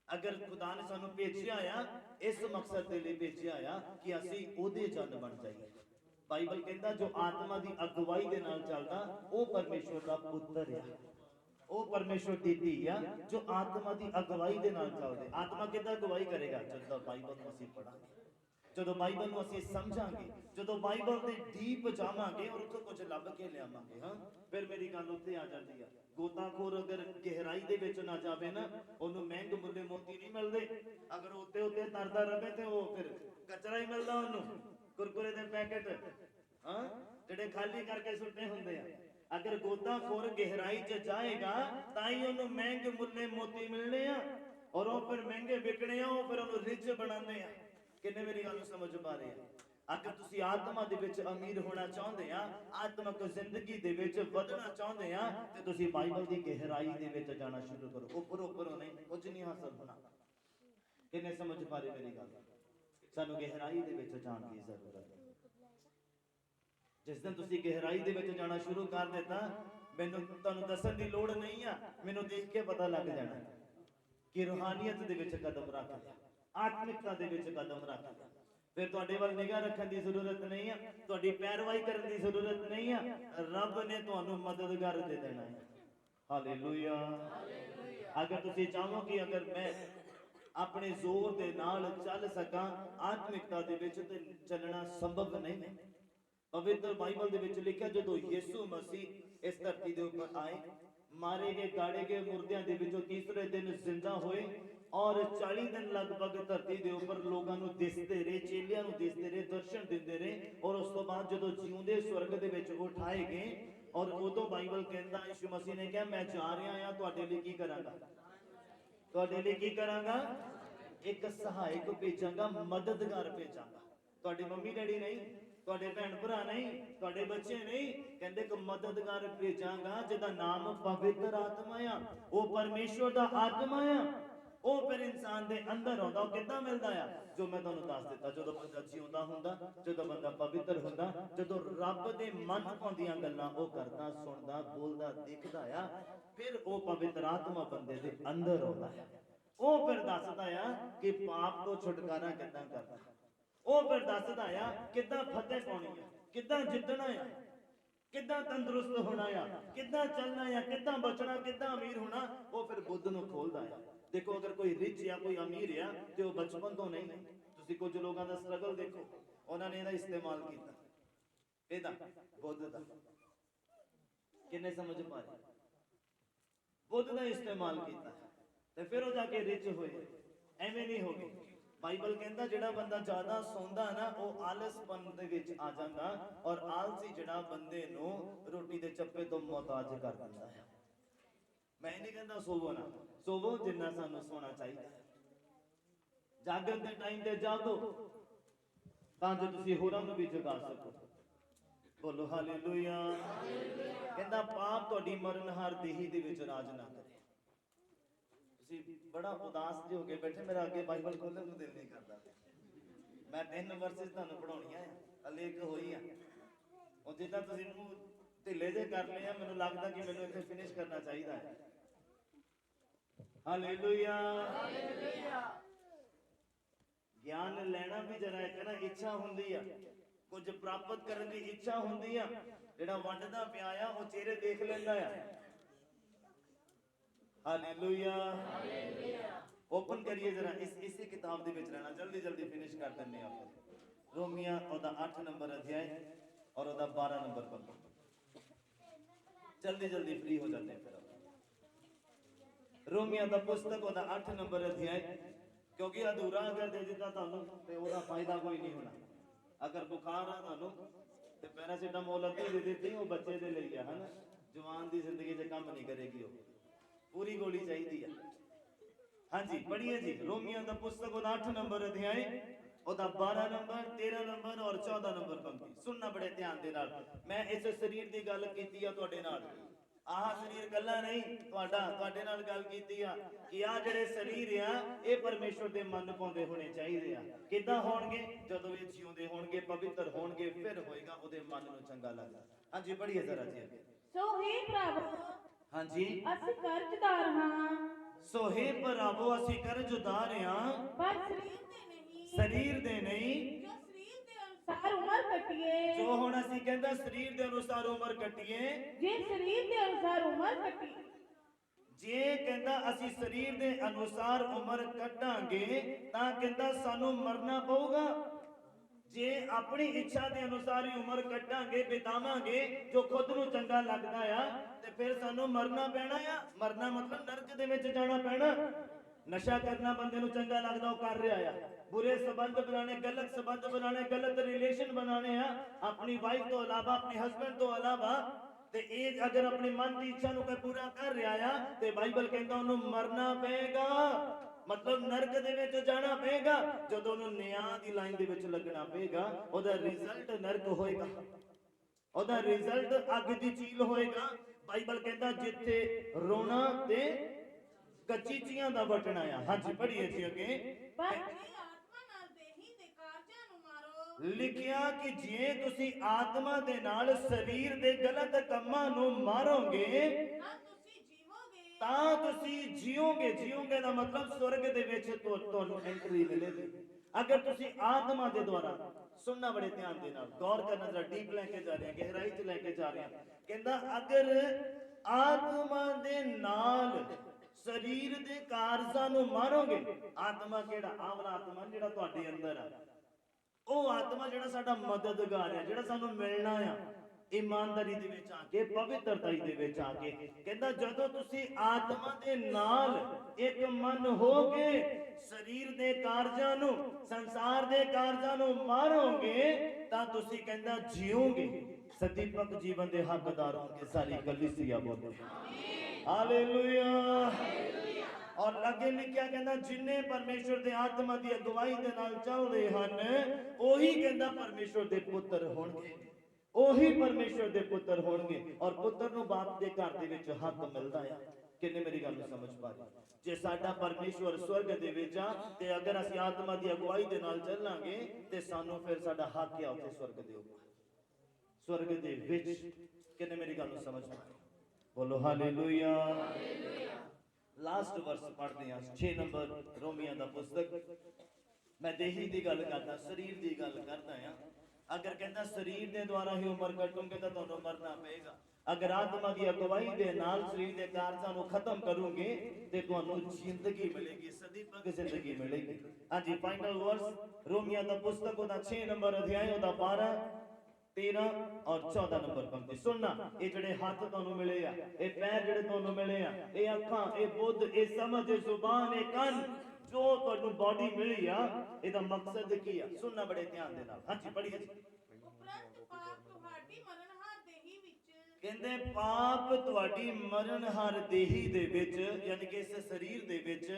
ਅਗਰ ਖੁਦਾ ਨੇ ਸਾਨੂੰ ਭੇਜਿਆ ਆ, ਇਸ ਮਕਸਦ ਦੇ ਲਈ ਭੇਜਿਆ ਆ ਕਿ ਅਸੀਂ ਉਹਦੇ ਜਨ ਬਣ ਜਾਈਏ। ਬਾਈਬਲ ਕਹਿੰਦਾ ਜੋ ਆਤਮਾ ਦੀ ਅਗਵਾਈ ਦੇ ਨਾਲ ਚੱਲਦਾ ਉਹ ਪਰਮੇਸ਼ਵਰ ਦਾ ਪੁੱਤਰ ਆ, ਉਹ ਪਰਮੇਸ਼ਵਰ ਦੀ ਧੀ ਆ ਜੋ ਆਤਮਾ ਦੀ ਅਗਵਾਈ ਦੇ ਨਾਲ ਚੱਲਦੇ। ਆਤਮਾ ਕਿੱਦਾਂ ਅਗਵਾਈ ਕਰੇਗਾ? ਜਦੋਂ ਬਾਈਬਲ ਨੂੰ ਅਸੀਂ ਪੜਾਂਗੇ, ਜਦੋਂ ਬਾਈਬਲ ਨੂੰ ਅਸੀਂ ਸਮਝਾਂਗੇ, ਜਦੋਂ ਬਾਈਬਲ ਦੇ ਡੀਪ ਜਾਵਾਂਗੇ ਔਰ ਉੱਥੋਂ ਕੁਝ ਲੱਭ ਕੇ ਲਿਆਵਾਂਗੇ। ਹਾਂ, ਫਿਰ ਮੇਰੀ ਗੱਲ ਉੱਥੇ ਆ ਜਾਂਦੀ ਆ। ਗੋਤਾਖੋਰ ਅਗਰ ਗਹਿਰਾਈ ਦੇ ਵਿੱਚ ਨਾ ਜਾਵੇ ਨਾ, ਉਹਨੂੰ ਮਹਿੰਗ ਮੁੱਲੇ ਮੋਤੀ ਨਹੀਂ ਮਿਲਦੇ। ਅਗਰ ਉੱਤੇ ਉੱਤੇ ਤਰਦਾ ਰਹੇ ਤੇ ਉਹ ਫਿਰ ਕਚਰਾ ਹੀ ਮਿਲਦਾ ਉਹਨੂੰ, ਕੁਰਕੁਰੇ ਦੇ ਪੈਕੇਟ, ਹਾਂ, ਜਿਹੜੇ ਖਾਲੀ ਕਰਕੇ ਸੁੱਟੇ ਹੁੰਦੇ ਆ। ਅਗਰ ਗੋਤਾਖੋਰ ਗਹਿਰਾਈ 'ਚ ਜਾਏਗਾ ਤਾਂ ਹੀ ਉਹਨੂੰ ਮਹਿੰਗ ਮੁੱਲੇ ਮੋਤੀ ਮਿਲਣੇ ਆ, ਔਰ ਉਹ ਫਿਰ ਮਹਿੰਗੇ ਵਿਕਣੇ ਆ, ਉਹ ਫਿਰ ਉਹਨੂੰ ਰਿਚ ਬਣਾਉਂਦੇ ਆ। ਕਿੰਨੇ ਮੇਰੀ ਗੱਲ ਨੂੰ ਸਮਝ ਪਾ ਰਹੇ ਆ? ਅਗਰ ਤੁਸੀਂ ਆਤਮਾ ਦੇ ਵਿੱਚ ਅਮੀਰ ਹੋਣਾ ਚਾਹੁੰਦੇ ਆ, ਆਤਮਿਕ ਜ਼ਿੰਦਗੀ ਦੇ ਵਿੱਚ ਵਧਣਾ ਚਾਹੁੰਦੇ ਆ, ਤੇ ਤੁਸੀਂ ਬਾਈਬਲ ਦੀ ਗਹਿਰਾਈ ਦੇ ਵਿੱਚ ਜਾਣਾ ਸ਼ੁਰੂ ਕਰੋ। ਉੱਪਰੋਂ ਨਹੀਂ, ਕੁਝ ਨਹੀਂ ਹਾਸਲ ਹੋਣਾ। ਕਿੰਨੇ ਸਮਝ ਪਾ ਰਹੇ ਮੇਰੀ ਗੱਲ? ਸਾਨੂੰ ਗਹਿਰਾਈ ਦੇ ਵਿੱਚ ਜਾਣ ਦੀ ਜ਼ਰੂਰਤ ਹੈ। ਜਿਸ ਦਿਨ ਤੁਸੀਂ ਗਹਿਰਾਈ ਦੇ ਵਿੱਚ ਜਾਣਾ ਸ਼ੁਰੂ ਕਰ ਦਿੱਤਾ, ਮੈਨੂੰ ਤੁਹਾਨੂੰ ਦੱਸਣ ਦੀ ਲੋੜ ਨਹੀਂ ਆ, ਮੈਨੂੰ ਦੇਖ ਕੇ ਪਤਾ ਲੱਗ ਜਾਣਾ ਕਿ ਰੂਹਾਨੀਅਤ ਦੇ ਵਿੱਚ ਕਦਮ ਰੱਖ ਲਿਆ, ਆਤਮਿਕਤਾ ਦੇ ਵਿੱਚ ਕਦਮ ਰੱਖ ਲਿਆ। ਫਿਰ ਤੁਹਾਡੇ ਵੱਲ ਨਿਗਾਹ ਰੱਖਣ ਦੀ ਜ਼ਰੂਰਤ ਨਹੀਂ ਆ, ਤੁਹਾਡੀ ਪੈਰਵਾਈ ਕਰਨ ਦੀ ਜ਼ਰੂਰਤ ਨਹੀਂ ਆ। ਰੱਬ ਨੇ ਤੁਹਾਨੂੰ ਮਦਦਗਾਰ ਦੇ ਦੇਣਾ ਹੈ। ਹਾਲੇਲੂਇਆ। ਅਗਰ ਤੁਸੀਂ ਚਾਹੋ ਕਿ ਅਗਰ ਮੈਂ ਆਪਣੇ ਜ਼ੋਰ ਦੇ ਨਾਲ ਚੱਲ ਸਕਾਂ ਆਤਮਿਕਤਾ ਦੇ ਵਿੱਚ, ਤੇ ਚੱਲਣਾ ਸੰਭਵ ਨਹੀਂ ਹੈ। ਪਵਿੱਤਰ ਬਾਈਬਲ ਦੇ ਵਿੱਚ ਲਿਖਿਆ, ਜਦੋਂ ਯਿਸੂ ਮਸੀਹ ਇਸ ਧਰਤੀ ਦੇ ਉੱਪਰ ਆਏ, ਮਾਰੇ ਗਏ ਗਾੜੇ ਗਏ ਮੁਰਦਿਆਂ ਦੇ ਵਿੱਚੋਂ ਤੀਸਰੇ ਦਿਨ ਜ਼ਿੰਦਾ ਹੋਏ, ਔਰ 40 ਦਿਨ ਲਗਭਗ ਧਰਤੀ ਦੇ ਉੱਪਰ ਲੋਕਾਂ ਨੂੰ ਦਿਸਦੇ ਰਹੇ, ਚੇਲਿਆਂ ਨੂੰ ਦਿਸਦੇ ਰਹੇ, ਦਰਸ਼ਨ ਦਿੰਦੇ ਰਹੇ। ਔਰ ਉਸ ਤੋਂ ਬਾਅਦ ਜਦੋਂ ਜਿਉਂਦੇ ਸਵਰਗ ਦੇ ਵਿੱਚ ਉਠਾਏ ਗਏ, ਔਰ ਉਦੋਂ ਬਾਈਬਲ ਕਹਿੰਦਾ ਯਿਸੂ ਮਸੀਹ ਨੇ ਕਿਹਾ, ਮੈਂ ਜਾ ਰਿਹਾ ਹਾਂ, ਤੁਹਾਡੇ ਲਈ ਕੀ ਕਰਾਂਗਾ? ਤੁਹਾਡੇ ਲਈ ਕੀ ਕਰਾਂਗਾ? ਇੱਕ ਸਹਾਇਕ ਭੇਜਾਂਗਾ, ਮਦਦਗਾਰ ਭੇਜਾਂਗਾ। ਤੁਹਾਡੇ ਮੰਮੀ ਡੈਡੀ ਨਹੀਂ, ਤੁਹਾਡੇ ਭੈਣ ਭਰਾ ਨਹੀਂ, ਤੁਹਾਡੇ ਬੱਚੇ ਨਹੀਂ, ਕਹਿੰਦੇ ਕਿ ਮਦਦਗਾਰ ਭੇਜਾਂਗਾ ਜਿਹਦਾ ਨਾਮ ਪਵਿੱਤਰ ਆਤਮਾ ਆ। ਉਹ ਪਰਮੇਸ਼ਵਰ ਦਾ ਆਤਮਾ ਆ। ਉਹ ਫਿਰ ਇਨਸਾਨ ਦੇ ਅੰਦਰ ਆਉਂਦਾ। ਉਹ ਕਿੱਦਾਂ ਮਿਲਦਾ ਆ? ਜੋ ਮੈਂ ਤੁਹਾਨੂੰ ਦੱਸ ਦਿੱਤਾ, ਜਦੋਂ ਬੰਦਾ ਜਿਉਂਦਾ ਹੁੰਦਾ, ਜਦੋਂ ਬੰਦਾ ਪਵਿੱਤਰ ਹੁੰਦਾ, ਜਦੋਂ ਰੱਬ ਦੇ ਮਨ ਭਾਉਂਦੀਆਂ ਗੱਲਾਂ ਉਹ ਕਰਦਾ, ਸੁਣਦਾ, ਬੋਲਦਾ, ਦੇਖਦਾ ਆ, ਫਿਰ ਉਹ ਪਵਿੱਤਰ ਆਤਮਾ ਬੰਦੇ ਦੇ ਅੰਦਰ ਆਉਂਦਾ ਹੈ। ਉਹ ਫਿਰ ਦੱਸਦਾ ਆ ਕਿ ਪਾਪ ਤੋਂ ਛੁਟਕਾਰਾ ਕਿੱਦਾਂ ਕਰਨਾ। ਉਹ ਫਿਰ ਦੱਸਦਾ ਆ ਕਿੱਦਾਂ ਫਤਿਹ ਪਾਉਣੀ ਆ, ਕਿੱਦਾਂ ਜਿੱਤਣਾ ਆ, ਕਿੱਦਾਂ ਤੰਦਰੁਸਤ ਹੋਣਾ ਆ, ਕਿੱਦਾਂ ਚੱਲਣਾ ਆ, ਕਿੱਦਾਂ ਬਚਣਾ, ਕਿੱਦਾਂ ਅਮੀਰ ਹੋਣਾ। ਉਹ ਫਿਰ ਬੁੱਧ ਨੂੰ ਖੋਲਦਾ ਆ। ਦੇਖੋ, ਅਗਰ ਕੋਈ ਰਿਚ ਜਾਂ ਕੋਈ ਅਮੀਰ ਆ ਤੇ ਉਹ ਬਚਪਨ ਤੋਂ ਨਹੀਂ। ਤੁਸੀਂ ਕੁਝ ਲੋਕਾਂ ਦਾ ਸਟਰਗਲ ਦੇਖੋ, ਉਹਨਾਂ ਨੇ ਇਹਦਾ ਇਸਤੇਮਾਲ ਕੀਤਾ, ਇਹਦਾ ਬੁੱਧ ਦਾ। ਕਿੰਨੇ ਸਮਝ ਪਾ ਰਹੇ? ਬੁੱਧ ਦਾ ਇਸਤੇਮਾਲ ਕੀਤਾ ਤੇ ਫਿਰ ਉਹ ਜਾ ਕੇ ਰਿਚ ਹੋਏ। ਐਵੇਂ ਨਹੀਂ ਹੋ ਗਏ। ਬਾਈਬਲ ਕਹਿੰਦਾ ਜਿਹੜਾ ਬੰਦਾ ਜ਼ਿਆਦਾ ਸੌਂਦਾ ਨਾ, ਉਹ ਆਲਸਪਨ ਦੇ ਵਿੱਚ ਆ ਜਾਂਦਾ, ਔਰ ਆਲਸੀ ਜਿਹੜਾ ਬੰਦੇ ਨੂੰ ਰੋਟੀ ਦੇ ਚੱਪੇ ਤੋਂ ਮੁਹਤਾਜ ਕਰ ਦਿੰਦਾ ਹੈ। ਮੈਂ ਨਹੀਂ ਕਹਿੰਦਾ ਸੋਵੋ ਨਾ, ਸੋਵੋ ਜਿੰਨਾ ਸਾਨੂੰ ਸੋਣਾ ਚਾਹੀਦਾ ਹੈ। ਜਾਗਣ ਦੇ ਟਾਈਮ ਤੇ ਜਾਗੋ ਤਾਂ ਜੋ ਤੁਸੀਂ ਹੋਰਾਂ ਨੂੰ ਵੀ ਜਗਾ ਸਕੋ। ਬੋਲੋ ਹਾਲੇਲੂਇਆ। ਕਹਿੰਦਾ ਪਾਪ ਤੁਹਾਡੀ ਮਰਨਹਾਰ ਦੇਹੀ ਦੇ ਵਿੱਚ ਰਾਜ ਨਾ ਕਰੇ। ਤੁਸੀਂ ਬੜਾ ਉਦਾਸ ਜਿਹੇ ਹੋ ਕੇ ਬੈਠੇ, ਮੇਰਾ ਅੱਗੇ ਬਾਈਬਲ ਖੋਲ੍ਹਣ ਨੂੰ ਦਿਲ ਨਹੀਂ ਕਰਦਾ। ਮੈਂ 3 ਵਰਸਿਸ ਤੁਹਾਨੂੰ ਪੜਾਉਣੀਆਂ ਆ, ਹਲੇ ਇੱਕ ਹੋਈ ਆ। ਉਹ ਜਿੱਦਾਂ ਤੁਸੀਂ ਮੂੰਹ ਢਿੱਲੇ ਜੇ ਕਰ ਲਏ ਆ, ਮੈਨੂੰ ਲੱਗਦਾ ਕਿ ਮੈਨੂੰ ਇੱਥੇ ਫਿਨਿਸ਼ ਕਰਨਾ ਚਾਹੀਦਾ ਹੈ। ਹਾਲੇਲੂਇਆ। ਗਿਆਨ ਲੈਣਾ ਵੀ ਜਰਾ ਇੱਕ ਨਾ ਇੱਛਾ ਹੁੰਦੀ ਆ, ਕੁਝ ਪ੍ਰਾਪਤ ਕਰਨ ਦੀ ਇੱਛਾ ਹੁੰਦੀ ਆ। ਜਿਹੜਾ ਵੰਡਦਾ ਪਿਆ ਆ ਉਹ ਚਿਹਰੇ ਦੇਖ ਲੈਂਦਾ ਆ। ਹਾਲੇਲੂਇਆ। ਓਪਨ ਕਰੀਏ ਜਰਾ ਇਸੇ ਕਿਤਾਬ ਦੇ ਵਿੱਚ ਰਹਿਣਾ, ਜਲਦੀ ਜਲਦੀ ਫਿਨਿਸ਼ ਕਰ ਦਿੰਦੇ ਆ। ਰੋਮੀਆਂ ਉਹਦਾ 8 ਨੰਬਰ ਅਧਿਆਇ ਔਰ ਉਹਦਾ 12 ਨੰਬਰ ਪਦ। ਜਲਦੀ ਜਲਦੀ ਫ੍ਰੀ ਹੋ ਜਾਂਦੇ ਫਿਰ। ਰੋਮੀਆਂ ਦਾ ਪੁਸਤਕ ਉਹਦਾ 8 ਨੰਬਰ ਅਧਿਆਇ, ਕਿਉਂਕਿ ਅਧੂਰਾ ਅਗਰ ਦੇ ਦਿੱਤਾ ਤੁਹਾਨੂੰ ਤੇ ਉਹਦਾ ਫਾਇਦਾ ਕੋਈ ਨਹੀਂ ਹੋਣਾ। ਅਗਰ ਬੁਖਾਰ ਆ ਤੁਹਾਨੂੰ ਤੇ ਪੈਰਾਸੀਟਾਮੋਲ ਅੱਧੀ ਦੇ ਦਿੱਤੀ, ਉਹ ਬੱਚੇ ਦੇ ਲਈ ਆ, ਹਨਾ। ਜਵਾਨ ਦੀ ਜ਼ਿੰਦਗੀ 'ਚ ਕੰਮ ਨਹੀਂ ਕਰੇਗੀ ਉਹ, ਪੂਰੀ ਗੋਲੀ ਚਾਹੀਦੀ ਆ। हाँ जी पढ़िए जी, रोमियो दा पुस्तक ओदा 8 नंबर अध्याय ओदा 12 नंबर 13 नंबर और 14 नंबर पंक्ति सुनना बड़े ध्यान दे नाल। मैं इस शरीर दी गल कीती आ तुहाडे नाल, आह शरीर कल्ला नहीं तुहाडा, तुहाडे नाल गल कीती आ कि आ जेड़े शरीर आ ये परमेश्वर दे मन पाउंदे होने चाहिए आ। किदां होणगे? जदों ये जिउंदे होणगे, पवित्र होणगे, फिर होएगा ओदे मन नूं चंगा लगदा। हाँ जी पढ़िए जरा जी अगे। ਸੋ हे ਪ੍ਰਭੂ हाँ जी, ਅਸੀਂ ਕਰਜ਼ਦਾਰ ਹਾਂ सो हे भरावो असी कर्जदार हां, ਪਰ ਸਰੀਰ ਦੇ ਨਹੀਂ शरीर दे नहीं। ਜੋ ਸਰੀਰ ਦੇ ਅਨੁਸਾਰ ਉਮਰ ਕੱਟੀਏ जो हुण असी कहंदा शरीर दे अनुसार उम्र कट्टीए, ਜੇ ਸਰੀਰ ਦੇ ਅਨੁਸਾਰ ਉਮਰ ਕੱਟੀ जे कहंदा असी शरीर दे अनुसार उम्र कट्टांगे तां कहंदा सानू मरना पऊगा। जे अपनी इच्छा दे अनुसार ही उम्र कट्टांगे बितावांगे जो खुद नूं चंगा लगदा आ ते फिर सानू मरना पैना आ। मरना मतलब नरक दे विच जाना पैना। नशा करना बंदे नूं चंगा लगदा ओ कर रिहा आ, बुरे संबंध बनाने, गलत संबंध बनाने, गलत रिलेशन बनाने आ अपनी वाइफ तो अलावा, अपने हस्बैंड तो अलावा। ते ये अगर अपनी मन की इच्छा नूं कोई पूरा कर रहा आ ते बाइबल कहंदा ओनूं मरना पेगा, मतलब नरक दे विच जाना पेगा। जदों ओनूं न्याय दी लाइन दे विच लगना पेगा ओदा रिजल्ट नरक होएगा, ओदा रिजल्ट अग दी चील होएगा। बाइबल कहंदा जिथे रोना ते कचीचियां दा वटना आ। हाँ जी पढ़िए जी अगे। ਪਰ ਆਪਣੀ ਆਤਮਾ ਨਾਲ ਦੇਹੀ ਦੇ ਕਾਰਜਾਂ ਨੂੰ ਮਾਰੋ लिखिया कि जे तुसी आत्मा दे नाल शरीर दे गलत कम्मां नूं मारोगे ਤਾਂ ਤੁਸੀਂ ਜੀਵੋਗੇ ਤਾਂ ਤੁਸੀਂ ਜੀਓਗੇ। ਜੀਓਗੇ ਦਾ ਮਤਲਬ स्वर्ग ਦੇ ਵਿੱਚ ਤੁਹਾਨੂੰ ਐਂਟਰੀ ਮਿਲੇਗੀ अगर ਤੁਸੀਂ ਆਤਮਾ ਦੇ ਦੁਆਰਾ। ਸੁਣਨਾ ਬੜੇ ਧਿਆਨ ਦੇ ਨਾਲ, ਗੌਰ ਕਰਨਾ, ਜਰਾ ਡੀਪ ਲੈ ਕੇ ਜਾ ਰਹੇ ਹਾਂ, ਗਹਿਰਾਈ 'ਚ ਲੈ ਕੇ ਜਾ ਰਹੇ ਹਾਂ। ਕਹਿੰਦਾ ਅਗਰ ਆਤਮਾ ਦੇ ਨਾਲ ਸਰੀਰ ਦੇ ਕਾਰਜਾਂ ਨੂੰ ਮਾਰੋਗੇ। ਆਤਮਾ ਕਿਹੜਾ? ਆਵਲਾ ਆਤਮਾ ਜਿਹੜਾ ਤੁਹਾਡੇ ਅੰਦਰ ਆ, ਉਹ ਆਤਮਾ ਜਿਹੜਾ ਸਾਡਾ ਮਦਦਗਾਰ ਹੈ, ਜਿਹੜਾ ਸਾਨੂੰ ਮਿਲਣਾ ਆ ईमानदारी दे विच आके, पवित्रताई दे विच आके। कहंदा जदों तुसी आत्मा दे नाल एक मन होगे शरीर दे कारजां नूं, संसार दे कारजां नूं मारोगे तां तुसी कहंदा जीओगे, सदीपक जीवन दे हकदार होगे। सारी कलीसिया बोले हालेलुया। और अगे लिखिया कहंदा जिन्ने परमेश्वर दे आत्मा दी अगुवाई दे नाल चलदे हन ओही कहंदा परमेश्वर दे पुत्र होणगे, ਉਹੀ ਪਰਮੇਸ਼ਰ ਦੇ ਪੁੱਤਰ ਹੋਣਗੇ। ਔਰ ਪੁੱਤਰ ਨੂੰ ਬਾਪ ਦੇ ਘਰ ਦੇ ਵਿੱਚ ਹੱਕ ਮਿਲਦਾ ਆ। ਕਿੰਨੇ ਮੇਰੀ ਗੱਲ ਨੂੰ ਸਮਝ ਪਾ ਰਹੇ? ਜੇ ਸਾਡਾ ਪਰਮੇਸ਼ਵਰ ਸਵਰਗ ਦੇ ਵਿੱਚ ਆ ਤੇ ਅਗਰ ਅਸੀਂ ਆਤਮਾ ਦੀ ਅਗਵਾਈ ਦੇ ਨਾਲ ਚੱਲਾਂਗੇ ਤੇ ਸਾਨੂੰ ਫਿਰ ਸਾਡਾ ਹੱਕ ਆ ਉੱਥੇ ਸਵਰਗ ਦੇ ਉੱਪਰ, ਸਵਰਗ ਦੇ ਵਿੱਚ। ਕਿੰਨੇ ਮੇਰੀ ਗੱਲ ਨੂੰ ਸਮਝ ਪਾ ਰਹੇ? ਬੋਲੋ ਹਾਲੇਲੂਇਆ। ਲਾਸਟ ਵਰਸ ਪੜ੍ਹਦੇ ਹਾਂ 6 ਨੰਬਰ ਰੋਮੀਆਂ ਦਾ ਪੁਸਤਕ। ਮੈਂ ਦੇਹੀ ਦੀ ਗੱਲ ਕਰਦਾ, ਸਰੀਰ ਦੀ ਗੱਲ ਕਰਦਾ ਆ। अगर कहता शरीर के द्वारा ही उम्र कटोगे तो तुहानू मरना पेगा। अगर आत्मा की अगवाई दे नाल शरीर के कारजां नू खत्म करोगे ते तुहानू जिंदगी मिलेगी, सदीपक जिंदगी मिलेगी। हां जी फाइनल वर्स रोमियो दा पुस्तक ओदा 6 नंबर अध्याय ओदा 12 13 और 14 नंबर पंक्ति सुनना। ये जेड़े हाथ तुहानू मिले आ, ये पैर जेड़े तुहानू मिले आ, ये अखां, ये बुद्ध, ये समझ, ये जुबान, ये कान, जो तुहानू बॉडी मिली आ, ਇਹਦਾ ਮਕਸਦ ਕੀ ਆ? ਸੁਣਨਾ ਬੜੇ ਧਿਆਨ ਦੇ ਨਾਲ। ਹਾਂਜੀ ਪੜ੍ਹੀਏ ਜੀ। ਉਪਰੰਤ ਪਾਪ ਤੁਹਾਡੀ ਮਰਨਹਾਰ ਦੇਹੀ ਵਿੱਚ ਕਹਿੰਦੇ ਪਾਪ ਤੁਹਾਡੀ ਮਰਨਹਾਰ ਦੇਹੀ ਦੇ ਵਿੱਚ, ਯਾਨੀ ਕਿ ਇਸ ਸਰੀਰ ਦੇ ਵਿੱਚ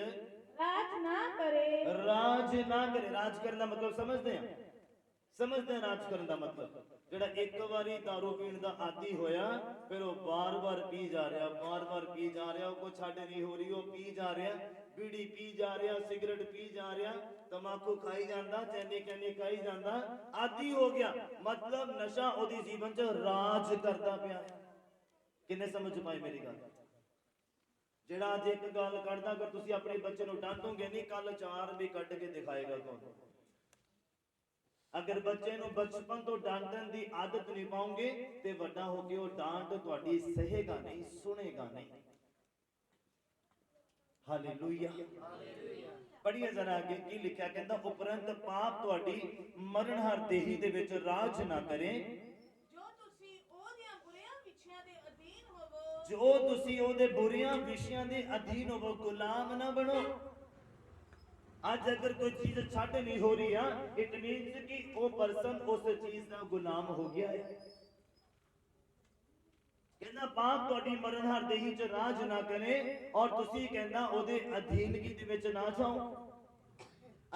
ਰਾਜ ਨਾ ਕਰੇ। ਰਾਜ ਨਾ ਕਰੇ। ਰਾਜ ਕਰਨ ਦਾ ਮਤਲਬ ਸਮਝਦੇ ਆ? ਸਮਝਦੇ ਆ ਰਾਜ ਕਰਨ ਦਾ ਮਤਲਬ? ਜਿਹੜਾ ਇੱਕ ਵਾਰੀ दारू ਪੀਣ ਦਾ ਆਦੀ ਹੋਇਆ ਫਿਰ ਉਹ ਬਾਰ-ਬਾਰ ਪੀ ਜਾ ਰਿਹਾ, ਬਾਰ-ਬਾਰ ਪੀ ਜਾ ਰਿਹਾ, ਉਹ ਕੋਈ ਛੱਡ ਨਹੀਂ ਹੋ ਰਹੀ, ਉਹ ਪੀ ਜਾ ਰਿਹਾ, बीड़ी पी जा रहा, सिगरेट पी जा रहा, तंबाकू खाई जाता, चैनी कैनी खाई जाता, आदि हो गया। मतलब नशा ओदी जीवन च राज करता पिया। किन्ने समझ पाए मेरी गल? जेड़ा अज एक गल करदा, अगर तुसी अपने बच्चे नूं डांटोगे नहीं, कल 4 भी कट के दिखाएगा तुहानू। अगर बच्चे नूं बचपन तो डांटन दी आदत नहीं पाओगे ते वड्डा हो के वो डांट तुहाडी सहेगा नहीं, सुनेगा नहीं। हालेलुया। पढ़िए जरा आगे की लिखा। कहंदा उपरंत पाप तुहाडी मरणहार देही दे विच राज ना करे, ਜੋ ਤੁਸੀਂ ਉਹਦੀਆਂ ਬੁਰੀਆਂ ਵਿਛਿਆਂ ਦੇ ਅਧੀਨ ਹੋਵੋ। जो तुसी ओदे बुरियां विषयां दे अधीन होवो, गुलाम ना बनो। आज अगर कोई चीज छड़ नहीं हो रही है, इट मीन्स कि वो पर्सन उस चीज का गुलाम हो गया है। ਕਹਿੰਦਾ ਪਾਪ ਤੁਹਾਡੀ ਮਰਨਹਾਰ ਦੇਹੀ ਚ ਰਾਜ ਨਾ ਕਰੇ ਔਰ ਤੁਸੀਂ ਕਹਿੰਦਾ ਉਹਦੇ ਅਧੀਨਗੀ ਦੇ ਵਿੱਚ ਨਾ ਜਾਓ।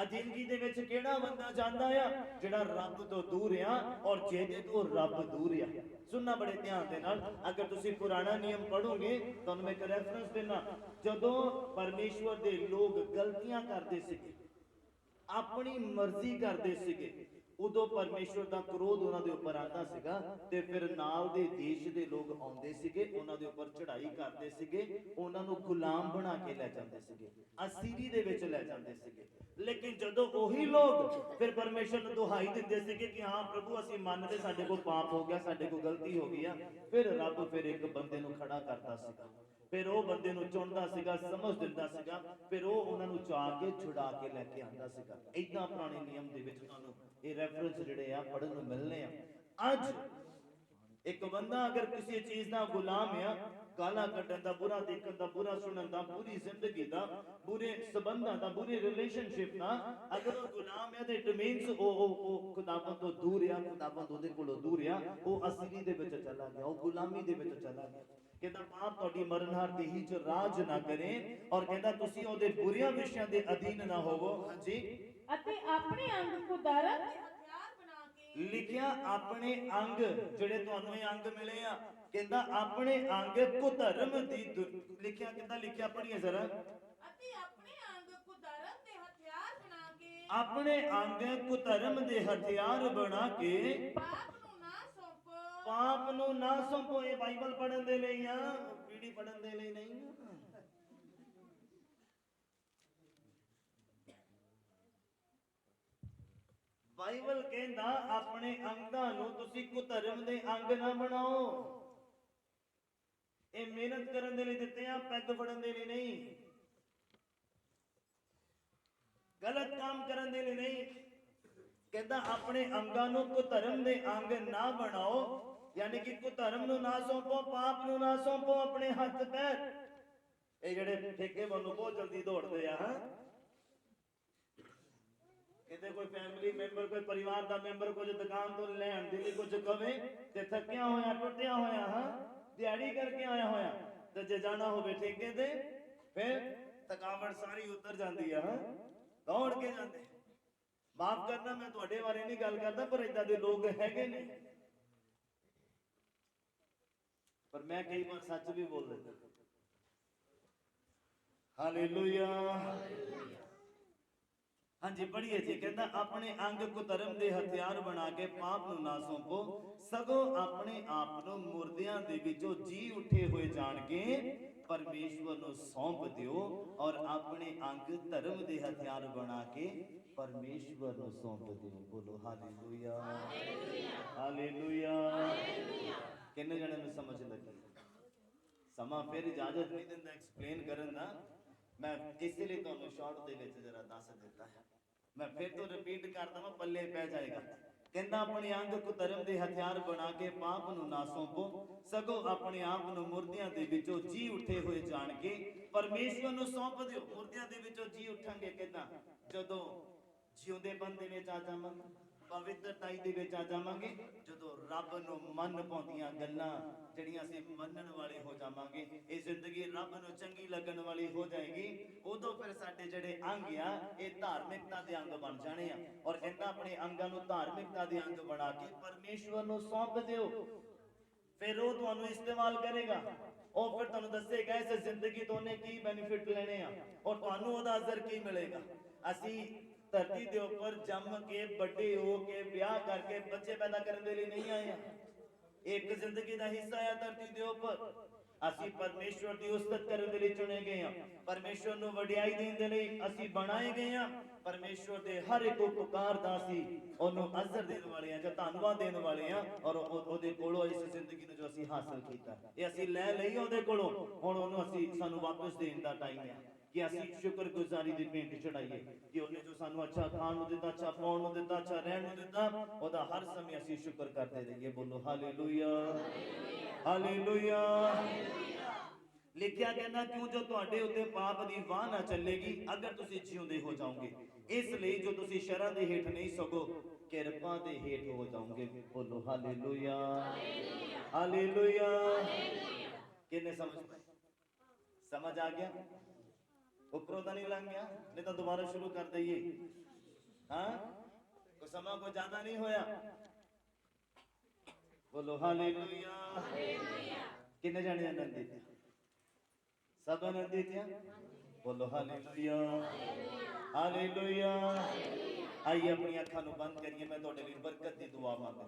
ਅਧੀਨਗੀ ਦੇ ਵਿੱਚ ਕਿਹੜਾ ਬੰਦਾ ਜਾਂਦਾ ਆ? ਜਿਹੜਾ ਰੱਬ ਤੋਂ ਦੂਰ ਆ ਔਰ ਜਿਹਦੇ ਤੋਂ ਰੱਬ ਦੂਰ ਆ। ਸੁਣਨਾ ਬੜੇ ਧਿਆਨ ਦੇ ਨਾਲ, ਅਗਰ ਤੁਸੀਂ ਪੁਰਾਣਾ ਨਿਯਮ ਪੜੋਗੇ ਤੁਹਾਨੂੰ ਮੈਂ ਇੱਕ ਰੈਫਰੈਂਸ ਦੇਣਾ। ਜਦੋਂ ਪਰਮੇਸ਼ਵਰ ਦੇ ਲੋਕ ਗਲਤੀਆਂ ਕਰਦੇ ਸੀਗੇ, ਆਪਣੀ ਮਰਜ਼ੀ ਕਰਦੇ ਸੀਗੇ, ਉਦੋਂ ਪਰਮੇਸ਼ਵਰ ਦਾ ਕਰੋਧ ਉਹਨਾਂ ਦੇ ਉੱਪਰ ਆਉਂਦਾ ਸੀਗਾ ਤੇ ਫਿਰ ਨਾਲ ਦੇ ਦੇਸ਼ ਦੇ ਲੋਕ ਆਉਂਦੇ ਸੀਗੇ, ਉਹਨਾਂ ਦੇ ਉੱਪਰ ਚੜ੍ਹਾਈ ਕਰਦੇ ਸੀਗੇ, ਉਹਨਾਂ ਨੂੰ ਗੁਲਾਮ ਬਣਾ ਕੇ ਲੈ ਜਾਂਦੇ ਸੀਗੇ, ਅਸੀਰੀ ਦੇ ਵਿੱਚ ਲੈ ਜਾਂਦੇ ਸੀਗੇ। ਲੇਕਿਨ ਜਦੋਂ ਉਹੀ ਲੋਕ ਫਿਰ ਪਰਮੇਸ਼ਵਰ ਨੂੰ ਦੁਹਾਈ ਦਿੰਦੇ ਸੀਗੇ ਕਿ ਹਾਂ ਪ੍ਰਭੂ ਅਸੀਂ ਮੰਨਦੇ ਸਾਡੇ ਕੋਲ ਪਾਪ ਹੋ ਗਿਆ, ਸਾਡੇ ਕੋਲ ਗਲਤੀ ਹੋ ਗਈ ਆ, ਫਿਰ ਰੱਬ ਫਿਰ ਇੱਕ ਬੰਦੇ ਨੂੰ ਖੜਾ ਕਰਦਾ ਸੀਗਾ, ਫਿਰ ਉਹ ਬੰਦੇ ਨੂੰ ਚੁਣਦਾ ਸੀਗਾ, ਸਮਝ ਦਿੰਦਾ ਸੀਗਾ, ਫਿਰ ਉਹ ਉਹਨਾਂ ਨੂੰ ਚਾਹ ਕੇ ਛੁਡਾ ਕੇ ਲੈ ਕੇ ਆਉਂਦਾ ਸੀਗਾ। ਏਦਾਂ ਪੁਰਾਣੇ ਨਿਯਮ ਦੇ ਵਿੱਚ ਤੁਹਾਨੂੰ ਇਹ ਰੈਫਰੈਂਸ ਜਿਹੜੇ ਆ ਪੜਨ ਨੂੰ ਮਿਲਨੇ ਆ। ਅੱਜ ਇੱਕ ਬੰਦਾ ਅਗਰ ਕਿਸੇ ਚੀਜ਼ ਦਾ ਗੁਲਾਮ ਆ, ਗਾਲਾਂ ਕੱਢਣ ਦਾ, ਬੁਰਾ ਦੇਖਣ ਦਾ, ਬੁਰਾ ਸੁਣਨ ਦਾ, ਬੁਰੀ ਜ਼ਿੰਦਗੀ ਦਾ, ਬੁਰੇ ਸਬੰਧਾਂ ਦਾ, ਬੁਰੇ ਰਿਲੇਸ਼ਨਸ਼ਿਪ ਦਾ ਅਗਰ ਉਹ ਗੁਲਾਮ ਹੈ ਤੇ ਇਟ ਮੀਨਸ ਉਹ ਖੁਦਾਵੰਦ ਤੋਂ ਦੂਰ ਆ, ਖੁਦਾਵੰਦ ਉਹਦੇ ਕੋਲੋਂ ਦੂਰ ਆ, ਉਹ ਅਸਲੀ ਦੇ ਵਿੱਚ ਚਲਾ ਗਿਆ, ਉਹ ਗੁਲਾਮੀ ਦੇ ਵਿੱਚ ਚਲਾ ਗਿਆ। ਕਹਿੰਦਾ ਪਾਪ ਤੁਹਾਡੀ ਮਰਨਹਾਰ ਦੇਹੀ ਚ ਰਾਜ ਨਾ ਕਰੇ ਔਰ ਕਹਿੰਦਾ ਤੁਸੀਂ ਉਹਦੇ ਬੁਰੀਆਂ ਵਿਸ਼ਿਆਂ ਦੇ ਅਧੀਨ ਨਾ ਹੋਵੋ। ਹਾਂਜੀ, ਅਤੇ ਆਪਣੇ ਅੰਗ ਕੁਦਰਤ ਦੇ ਹਥਿਆਰ ਬਣਾ ਕੇ ਲਿਖਿਆ ਆਪਣੇ ਅੰਗ ਜਿਹੜੇ ਤੁਹਾਨੂੰ ਇਹ ਅੰਗ ਮਿਲੇ ਆ, ਕਹਿੰਦਾ ਆਪਣੇ ਅੰਗ ਕੁਧਰਮ ਦੀ ਲਿਖਿਆ, ਕਿੱਦਾਂ ਲਿਖਿਆ ਪੜੀਏ ਜ਼ਰਾ। ਅਤੇ ਆਪਣੇ ਅੰਗ ਕੁਦਰਤ ਦੇ ਹਥਿਆਰ ਬਣਾ ਕੇ ਆਪਣੇ ਅੰਗ ਕੁਧਰਮ ਦੇ ਹਥਿਆਰ ਬਣਾ ਕੇ ਪਾਪ ਨੂੰ ਨਾ ਸੌਂਪੋ। ਪਾਪ ਨੂੰ ਨਾ ਸੌਂਪੋ। ਇਹ ਬਾਈਬਲ ਪੜਨ ਦੇ ਲਈ ਆ, ਪੀੜੀ ਪੜਨ ਦੇ ਲਈ ਨਹੀਂ। ਬਾਈਬਲ ਕਹਿੰਦਾ ਆਪਣੇ ਅੰਗਾਂ ਨੂੰ ਤੁਸੀਂ ਕੁਧਰਮ ਦੇ ਅੰਗ ਨਾ ਬਣਾਓ। ਇਹ ਮਿਹਨਤ ਕਰਨ ਦੇ ਲਈ ਦਿੱਤੇ ਆ, ਪੈਗ ਫੜਨ ਦੇ ਲਈ ਨਹੀਂ, ਗਲਤ ਕੰਮ ਕਰਨ ਦੇ ਲਈ ਨਹੀਂ। ਕਹਿੰਦਾ ਆਪਣੇ ਅੰਗਾਂ ਨੂੰ ਕੁਧਰਮ ਦੇ ਅੰਗ ਨਾ ਬਣਾਓ, ਯਾਨੀ ਕਿ ਕੁਧਰਮ ਨੂੰ ਨਾ ਸੌਂਪੋ, ਪਾਪ ਨੂੰ ਨਾ ਸੌਂਪੋ ਆਪਣੇ ਹੱਥ ਪੈਰ। ਇਹ ਜਿਹੜੇ ਠੇਕੇ ਵੱਲੋਂ ਬਹੁਤ ਜਲਦੀ ਦੌੜਦੇ ਆ, ਹਾਂ ਕਿਤੇ ਕੋਈ ਫੈਮਿਲੀ ਮੈਂਬਰ, ਕੋਈ ਪਰਿਵਾਰ ਦਾ ਮੈਂਬਰ ਕੁਝ ਦੁਕਾਨ ਤੋਂ ਲੈਣ ਦੇ ਲਈ ਕੁਝ ਕਵੇ ਤੇ ਥੱਕਿਆ ਹੋਇਆ, ਟੁੱਟਿਆ ਹੋਇਆ, ਹਾਂ ਦਿਹਾੜੀ ਕਰਕੇ ਆਇਆ ਹੋਇਆ, ਤੇ ਜੇ ਜਾਣਾ ਹੋਵੇ ਠੇਕੇ ਤੇ ਫਿਰ ਥਕਾਵਟ ਸਾਰੀ ਉਤਰ ਜਾਂਦੀ ਆ, ਹਾਂ ਦੌੜ ਕੇ ਜਾਂਦੇ। ਮਾਫ ਕਰਨਾ, ਮੈਂ ਤੁਹਾਡੇ ਬਾਰੇ ਨਹੀਂ ਗੱਲ ਕਰਦਾ, ਪਰ ਏਦਾਂ ਦੇ ਲੋਕ ਹੈਗੇ ਨੇ। ਪਰ ਮੈਂ ਕਈ ਵਾਰ ਸੱਚ ਵੀ ਬੋਲ ਦਿੰਦਾ। ਹਾਲੇਲੂਇਆ। ਹਾਂਜੀ ਪੜ੍ਹੀਏ ਜੀ। ਕਹਿੰਦਾ ਆਪਣੇ ਅੰਗ ਕੁਧਰਮ ਦੇ ਹਥਿਆਰ ਬਣਾ ਕੇ ਪਾਪ ਨੂੰ ਨਾ ਸੌਂਪੋ, ਸਗੋਂ ਆਪਣੇ ਆਪ ਨੂੰ ਮੁਰਦਿਆਂ ਦੇ ਵਿੱਚੋਂ ਜੀ ਉੱਠੇ ਹੋਏ ਜਾਣ ਕੇ ਪਰਮੇਸ਼ਵਰ ਨੂੰ ਸੌਂਪ ਦਿਓ ਔਰ ਆਪਣੇ ਅੰਗ ਧਰਮ ਦੇ ਹਥਿਆਰ ਬਣਾ ਕੇ ਪਰਮੇਸ਼ਵਰ ਨੂੰ ਸੌਂਪ ਦਿਓ। ਬੋਲੋ ਹਾਲੇਲੂਇਆ, ਹਾਲੇਲੂਇਆ। ਕਿੰਨੇ ਜਣੇ ਨੂੰ ਸਮਝ ਲੱਗੀ? ਸਮਾਂ ਫਿਰ ਇਜਾਜ਼ਤ ਨਹੀਂ ਦਿੰਦਾ ਐਕਸਪਲੇਨ ਕਰਨ ਦਾ, ਮੈਂ ਇਸੇ ਲਈ ਤੁਹਾਨੂੰ ਸ਼ਾਰਟ ਦੇ ਵਿੱਚ ਜਰਾ ਦੱਸ ਦਿੱਤਾ ਹੈ। ਮੈਂ ਫਿਰ ਤੋਂ ਰਿਪੀਟ ਕਰਦਾ ਹਾਂ, ਪੱਲੇ ਪੈ ਜਾਏਗਾ। ਕਹਿੰਦਾ ਆਪਣੇ ਅੰਗ ਕੁਧਰਮ ਦੇ ਹਥਿਆਰ ਬਣਾ ਕੇ ਪਾਪ ਨੂੰ ਨਾ ਸੌਂਪੋ, ਸਗੋਂ ਆਪਣੇ ਆਪ ਨੂੰ ਮੁਰਦਿਆਂ ਦੇ ਵਿੱਚੋਂ ਜੀ ਉੱਠੇ ਹੋਏ ਜਾਣ ਕੇ ਪਰਮੇਸ਼ਵਰ ਨੂੰ ਸੌਂਪ ਦਿਓ। ਮੁਰਦਿਆਂ ਦੇ ਵਿੱਚੋਂ ਜੀ ਉੱਠਾਂਗੇ ਕਿੱਦਾਂ? ਜਦੋਂ ਜਿਉਂਦੇਪਨ ਦੇ ਵਿੱਚ ਆ ਜਾਵਾਂਗੇ, ਪਵਿੱਤਰਤਾਈ ਦੇ ਵਿੱਚ ਆ ਜਾਵਾਂਗੇ, ਜਦੋਂ ਰੱਬ ਨੂੰ ਮੰਨ ਪਾਉਂਦੀਆਂ ਗੱਲਾਂ ਜਿਹੜੀਆਂ ਅਸੀਂ ਮੰਨਣ ਵਾਲੇ ਹੋ ਜਾਵਾਂਗੇ, ਇਹ ਜ਼ਿੰਦਗੀ ਰੱਬ ਨੂੰ ਚੰਗੀ ਲੱਗਣ ਵਾਲੀ ਹੋ ਜਾਏਗੀ, ਉਦੋਂ ਫਿਰ ਸਾਡੇ ਜਿਹੜੇ ਅੰਗ ਆ ਇਹ ਧਾਰਮਿਕਤਾ ਦੇ ਅੰਗ ਬਣ ਜਾਣੇ ਆ। ਔਰ ਕਹਿੰਦਾ ਆਪਣੇ ਅੰਗਾਂ ਨੂੰ ਧਾਰਮਿਕਤਾ ਦੇ ਅੰਗ ਬਣਾ ਕੇ ਪਰਮੇਸ਼ਵਰ ਨੂੰ ਸੌਂਪ ਦਿਓ, ਫਿਰ ਉਹ ਤੁਹਾਨੂੰ ਇਸਤੇਮਾਲ ਕਰੇਗਾ। ਉਹ ਫਿਰ ਤੁਹਾਨੂੰ ਦੱਸੇਗਾ ਇਸ ਜ਼ਿੰਦਗੀ ਤੋਂ ਉਹਨੇ ਕੀ ਬੈਨੀਫਿਟ ਲੈਣੇ ਆ ਔਰ ਤੁਹਾਨੂੰ ਉਹਦਾ ਅਸਰ ਕੀ ਮਿਲੇਗਾ। ਅਸੀਂ ਧਰਤੀ ਦੇ ਉੱਪਰ ਜੰਮ ਕੇ ਵੱਡੇ ਹੋ ਕੇ ਵਿਆਹ ਕਰਕੇ ਬੱਚੇ ਪੈਦਾ ਕਰਨ ਦੇ ਲਈ ਨਹੀਂ ਆਏ ਆ। ਇੱਕ ਜ਼ਿੰਦਗੀ ਦਾ ਹਿੱਸਾ ਆ ਧਰਤੀ ਦੇ ਉੱਪਰ। ਅਸੀਂ ਪਰਮੇਸ਼ਵਰ ਦੀ ਉਸਤਤ ਕਰਨ ਦੇ ਲਈ ਚੁਣੇ ਗਏ ਆ, ਪਰਮੇਸ਼ਵਰ ਨੂੰ ਵਡਿਆਈ ਦੇਣ ਦੇ ਲਈ ਅਸੀਂ ਬਣਾਏ ਗਏ ਆ। ਪਰਮੇਸ਼ਵਰ ਦੇ ਹਰ ਇੱਕ ਉਪਕਾਰ ਦਾ ਅਸੀਂ ਉਹਨੂੰ ਅਜ਼ਰ ਦੇਣ ਵਾਲੇ ਆ ਜਾਂ ਧੰਨਵਾਦ ਦੇਣ ਵਾਲੇ ਆ। ਔਰ ਉਹਦੇ ਕੋਲੋਂ ਇਸ ਜ਼ਿੰਦਗੀ ਨੂੰ ਜੋ ਅਸੀਂ ਹਾਸਲ ਕੀਤਾ ਇਹ ਅਸੀਂ ਲੈ ਲਈ ਉਹਦੇ ਕੋਲੋਂ, ਹੁਣ ਉਹਨੂੰ ਸਾਨੂੰ ਵਾਪਸ ਦੇਣ ਦਾ ਟਾਈਮ ਹੈ ਕਿ ਅਸੀਂ ਸ਼ੁਕਰਗੁਜ਼ਾਰੀ ਦੀ ਭੇਂਟ ਚੜਾਈਏ ਕਿ ਉਹਨੇ ਜੋ ਸਾਨੂੰ ਅੱਛਾ ਖਾਣ ਨੂੰ ਦਿੱਤਾ, ਅੱਛਾ ਪਾਉਣ ਨੂੰ ਦਿੱਤਾ, ਅੱਛਾ ਰਹਿਣ ਨੂੰ ਦਿੱਤਾ, ਉਹਦਾ ਹਰ ਸਮੇਂ ਅਸੀਂ ਸ਼ੁਕਰ ਕਰਦੇ ਰਹੀਏ। ਬੋਲੋ ਹਾਲੇਲੂਇਆ, ਹਾਲੇਲੂਇਆ। ਲਿਖਿਆ ਕਹਿੰਦਾ ਕਿਉਂ ਜੋ ਤੁਹਾਡੇ ਉੱਤੇ ਪਾਪ ਦੀ ਵਾਹ ਨਾ ਚੱਲੇਗੀ ਅਗਰ ਤੁਸੀਂ ਜਿਉਂਦੇ ਹੋ ਜਾਓਗੇ। ਇਸ ਲਈ ਜੋ ਤੁਸੀਂ ਸ਼ਰਾਂ ਦੇ ਹੇਠ ਨਹੀਂ ਸਗੋ ਕਿਰਪਾ ਦੇ ਹੇਠ ਹੋ ਜਾਓਗੇ। ਬੋਲੋ ਹਾਲੇਲੂਇਆ ਹਾਲੇਲੂਇਆ। ਕਿੰਨੇ ਸਮਝ ਆ ਗਿਆ? ਉੱਪਰੋਂ ਤਾਂ ਨਹੀਂ ਲੰਘ ਗਿਆ? ਨਹੀਂ ਤਾਂ ਦੁਬਾਰਾ ਸ਼ੁਰੂ ਕਰ ਦਈਏ। ਹਾਂ ਕੋਈ ਸਮਾਂ ਕੋਈ ਜ਼ਿਆਦਾ ਨਹੀਂ ਹੋਇਆ। ਬੋਲੋ ਹਾਲੇਲੂਇਆ। ਕਿੰਨੇ ਜਾਣੇ ਆਨੰਦਿਤ? ਸਭ ਆਨੰਦਿਤ ਆ? ਬੋਲੋ ਹਾਲੇਲੂਇਆ ਹਾਲੇਲੂਇਆ। ਆइए अपनी अखा ਨੂੰ ਬੰਦ ਕਰੀਏ। ਮੈਂ ਤੁਹਾਡੇ ਲਈ ਬਰਕਤ ਦੀ ਦੁਆ ਮੰਗਦਾ।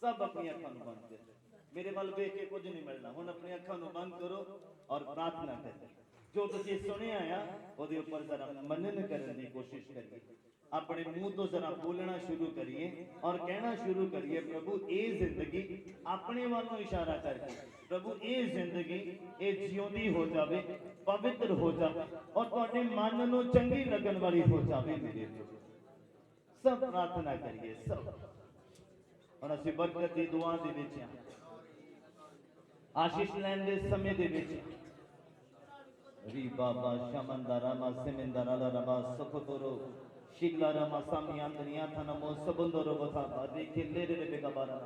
ਸਭ ਆਪਣੀ ਅੱਖਾਂ ਨੂੰ ਬੰਦ ਕਰੋ। ਮੇਰੇ ਵੱਲ ਵੇਖ ਕੇ ਕੁਝ ਨਹੀਂ ਮਿਲਣਾ। ਹੁਣ ਆਪਣੀ ਅੱਖਾਂ ਨੂੰ ਬੰਦ ਕਰੋ ਔਰ ਪ੍ਰਾਰਥਨਾ ਕਰੋ। ਜੋ ਤੁਸੀਂ ਸੁਣਿਆ ਆ ਉਹਦੇ ਉੱਪਰ ਜ਼ਰਾ ਮਨਨ ਕਰਨ ਦੀ ਕੋਸ਼ਿਸ਼ ਕਰੀਏ। ਆਪਣੇ ਮੂੰਹ ਤੋਂ ਜ਼ਰਾ ਬੋਲਣਾ ਸ਼ੁਰੂ ਕਰੀਏ ਔਰ ਕਹਿਣਾ ਸ਼ੁਰੂ ਕਰੀਏ, ਪ੍ਰਭੂ ਇਹ ਜ਼ਿੰਦਗੀ ਆਪਣੇ ਵੱਲ ਨੂੰ ਇਸ਼ਾਰਾ ਕਰਕੇ, ਪ੍ਰਭੂ ਇਹ ਜ਼ਿੰਦਗੀ ਇਹ ਜਿਉਂਦੀ ਹੋ ਜਾਵੇ, ਪਵਿੱਤਰ ਹੋ ਜਾਵੇ ਔਰ ਤੁਹਾਡੇ ਮਨ ਨੂੰ ਚੰਗੀ ਲੱਗਣ ਵਾਲੀ ਹੋ ਜਾਵੇ ਮੇਰੇ ਪ੍ਰਭੂ। ਸਭ ਪ੍ਰਾਰਥਨਾ ਕਰੀਏ ਸਭ। ਹੁਣ ਅਸੀਂ ਬਰਕਤ ਦੀ ਦੁਆ ਦੇ ਵਿੱਚ ਆਸ਼ੀਸ਼ ਲੈਣ ਦੇ ਸਮੇਂ ਦੇ ਵਿੱਚ ਰੀ ਬਾਬਾ ਸ਼ਮੰਦਰਾ ਮਾ ਸਿਮੰਦਰਾ ਰਬਾ ਸੁਖਤਰੋ ਸ਼ਿਗਲਾਰਾ ਮਾ ਸਾਮਿਆਂਦਨੀਆਂ ਥਨਮੋ ਸਬੰਦਰੋ ਬਤਾ ਬਾਦੀ ਖਿੱਲੇ ਦੇ ਬੇਗਬਾਰਾ।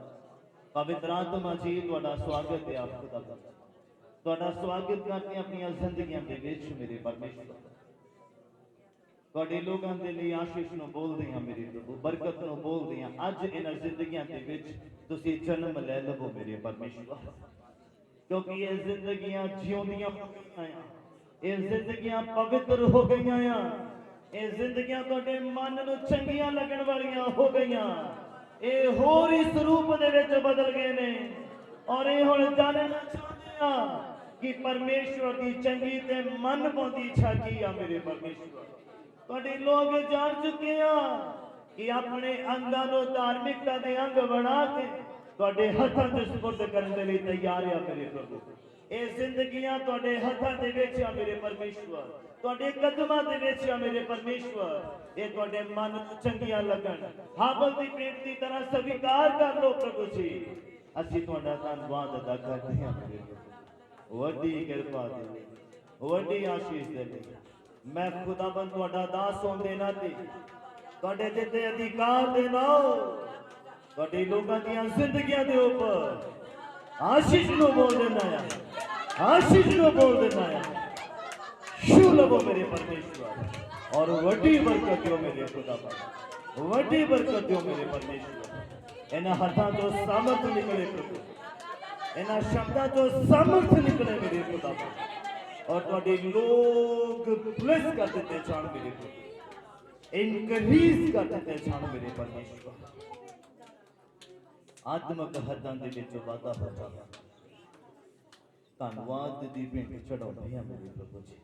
ਪਵਿੱਤਰ ਆਤਮਾ ਜੀ ਤੁਹਾਡਾ ਸਵਾਗਤ ਹੈ। ਆਪ ਖੁਦਾ ਦਾ ਤੁਹਾਡਾ ਸਵਾਗਤ ਕਰਦੇ ਆਪਣੀਆਂ ਜ਼ਿੰਦਗੀਆਂ ਦੇ ਵਿੱਚ ਮੇਰੇ ਪਰਮੇਸ਼ਰ। ਤੁਹਾਡੇ ਲੋਕਾਂ ਦੇ ਲਈ ਆਸ਼ੀਸ਼ ਨੂੰ ਬੋਲਦੇ ਹਾਂ ਮੇਰੇ ਪ੍ਰਭੂ, ਬਰਕਤ ਨੂੰ ਬੋਲਦੇ ਹਾਂ। ਅੱਜ ਇਹਨਾਂ ਜ਼ਿੰਦਗੀਆਂ ਦੇ ਵਿੱਚ ਤੁਸੀਂ ਜਨਮ ਲੈ ਲਵੋ ਮੇਰੇ ਪਰਮੇਸ਼ਰ, ਕਿਉਂਕਿ ਇਹ ਜ਼ਿੰਦਗੀਆਂ ਜਿਉਂਦੀਆਂ ਹੋ ਗਈਆਂ ਆ, ਇਹ ਜ਼ਿੰਦਗੀਆਂ ਪਵਿੱਤਰ ਹੋ ਗਈਆਂ ਆ, ਇਹ ਜ਼ਿੰਦਗੀਆਂ ਤੁਹਾਡੇ ਮਨ ਨੂੰ ਚੰਗੀਆਂ ਲੱਗਣ ਵਾਲੀਆਂ ਹੋ ਗਈਆਂ। ਇਹ ਹੋਰ ਹੀ ਸਰੂਪ ਦੇ ਵਿੱਚ ਬਦਲ ਗਏ ਨੇ ਔਰ ਇਹ ਹੁਣ ਜਾਣਨਾ ਚਾਹੁੰਦੇ ਆ ਕਿ ਪਰਮੇਸ਼ਵਰ ਦੀ ਚੰਗੀ ਤੇ ਮਨ ਪਾਉਂਦੀ ਇੱਛਾ ਕੀ ਆ ਮੇਰੇ ਪਰਮੇਸ਼ਵਰ। ਤੁਹਾਡੇ ਲੋਕ ਜਾਣ ਚੁੱਕੇ ਆ ਕਿ ਆਪਣੇ ਅੰਗਾਂ ਨੂੰ ਧਾਰਮਿਕਤਾ ਦੇ ਅੰਗ ਬਣਾ ਕੇ ਤੁਹਾਡੇ ਹੱਥਾਂ 'ਚ ਸਪੁਰਦ ਕਰਨ ਦੇ ਲਈ ਤਿਆਰ ਆ ਮੇਰੇ ਪ੍ਰਭੂ। ਇਹ ਜ਼ਿੰਦਗੀਆਂ ਤੁਹਾਡੇ ਹੱਥਾਂ ਦੇ ਵਿੱਚ ਆ ਮੇਰੇ ਪਰਮੇਸ਼ਵਰ, ਤੁਹਾਡੇ ਕਦਮਾਂ ਦੇ ਵਿੱਚ ਆ ਮੇਰੇ ਪਰਮੇਸ਼ਵਰ। ਇਹ ਤੁਹਾਡੇ ਮਨ ਨੂੰ ਚੰਗੀਆਂ ਲੱਗਣ, ਹਾਬਲ ਦੀ ਭੇਟ ਦੀ ਤਰ੍ਹਾਂ ਸਵੀਕਾਰ ਕਰ ਲਓ ਪ੍ਰਭੂ ਜੀ। ਅਸੀਂ ਤੁਹਾਡਾ ਧੰਨਵਾਦ ਅਦਾ ਕਰਦੇ ਹਾਂ ਮੇਰੇ ਪ੍ਰਭੂ। ਵੱਡੀ ਕਿਰਪਾ ਦੇ ਲਈ, ਵੱਡੀ ਆਸ਼ੀਸ਼ ਦੇ ਲਈ ਮੈਂ ਖੁਦਾਵੰਦ ਤੁਹਾਡਾ ਦਾਸ ਹੋਣ ਦੇ ਨਾਤੇ ਤੁਹਾਡੇ ਦਿੱਤੇ ਅਧਿਕਾਰ ਦੇ ਨਾਲ ਤੁਹਾਡੇ ਲੋਕਾਂ ਦੀਆਂ ਜ਼ਿੰਦਗੀਆਂ ਦੇ ਉੱਪਰ ਆਸ਼ੀਸ਼ ਨੂੰ ਬੋਲ ਦਿੰਦਾ ਆ, ਆਸ਼ੀਸ਼ ਨੂੰ ਬੋਲ ਦਿੰਦਾ ਆ। ਛੂ ਲਵੋ ਮੇਰੇ ਪਰਮੇਸ਼ਵਰ ਔਰ ਵੱਡੀ ਬਰਕਤ ਦਿਓ ਮੇਰੇ ਖੁਦਾਵੰਦ, ਵੱਡੀ ਬਰਕਤ ਦਿਓ ਮੇਰੇ ਪਰਮੇਸ਼ਵਰ। ਇਹਨਾਂ ਹੱਥਾਂ ਤੋਂ ਸਮਰਥ ਨਿਕਲੇ ਪ੍ਰਭੂ, ਇਹਨਾਂ ਸ਼ਬਦਾਂ ਤੋਂ ਸਮਰਥ ਨਿਕਲੇ ਮੇਰੇ ਖੁਦਾਵੰਦ और ਤੁਹਾਡੇ ਲੋਕ ਬਲੈਸ ਕਰ ਦਿੱਤੇ ਜਾਣ ਮੇਰੇ ਪ੍ਰਭੂ, ਇਨਕਰੀਜ਼ ਕਰ ਦਿੱਤੇ ਜਾਣ ਮੇਰੇ ਪਰਮੇਸ਼ਵਰ। ਆਤਮਕ ਹੱਦਾਂ ਦੇ ਵਿੱਚ ਵਾਧਾ ਹੋ ਜਾਵੇ। ਧੰਨਵਾਦ ਦੀ ਭੇਂਟ ਚੜਾਉਂਦੇ ਹਾਂ ਮੇਰੇ ਪ੍ਰਭੂ ਜੀ।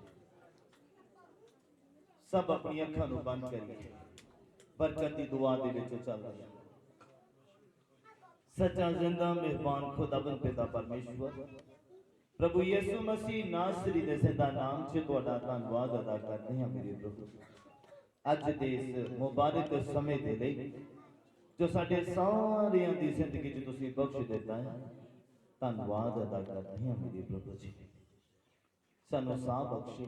ਸਭ ਆਪਣੀ ਅੱਖਾਂ ਨੂੰ ਬੰਦ ਕਰੀਏ, ਬਰਕਤ ਦੀ ਦੁਆ ਦੇ ਵਿੱਚ ਚੱਲਦੇ ਹਾਂ। ਸੱਚਾ ਜ਼ਿੰਦਾ ਮਿਹਰਬਾਨ ਖੁਦਾਵੰਦ ਪਿਤਾ ਪਰਮੇਸ਼ਵਰ, ਪ੍ਰਭੂ ਯਿਸੂ ਮਸੀਹ ਨਾਸਰੀ ਦੇ ਜ਼ਿੰਦਾ ਨਾਮ 'ਚ ਤੁਹਾਡਾ ਧੰਨਵਾਦ ਅਦਾ ਕਰਦੇ ਹਾਂ ਮੇਰੇ ਪ੍ਰਭੂ। ਅੱਜ ਦੇ ਇਸ ਮੁਬਾਰਕ ਸਮੇਂ ਦੇ ਲਈ ਜੋ ਸਾਡੇ ਸਾਰਿਆਂ ਦੀ ਜ਼ਿੰਦਗੀ 'ਚ ਤੁਸੀਂ ਬਖਸ਼ ਦਿੱਤਾ ਹੈ, ਧੰਨਵਾਦ ਅਦਾ ਕਰਦੇ ਹਾਂ ਮੇਰੇ ਪ੍ਰਭੂ ਜੀ। ਸਾਨੂੰ ਸਾਹ ਬਖਸ਼ੇ,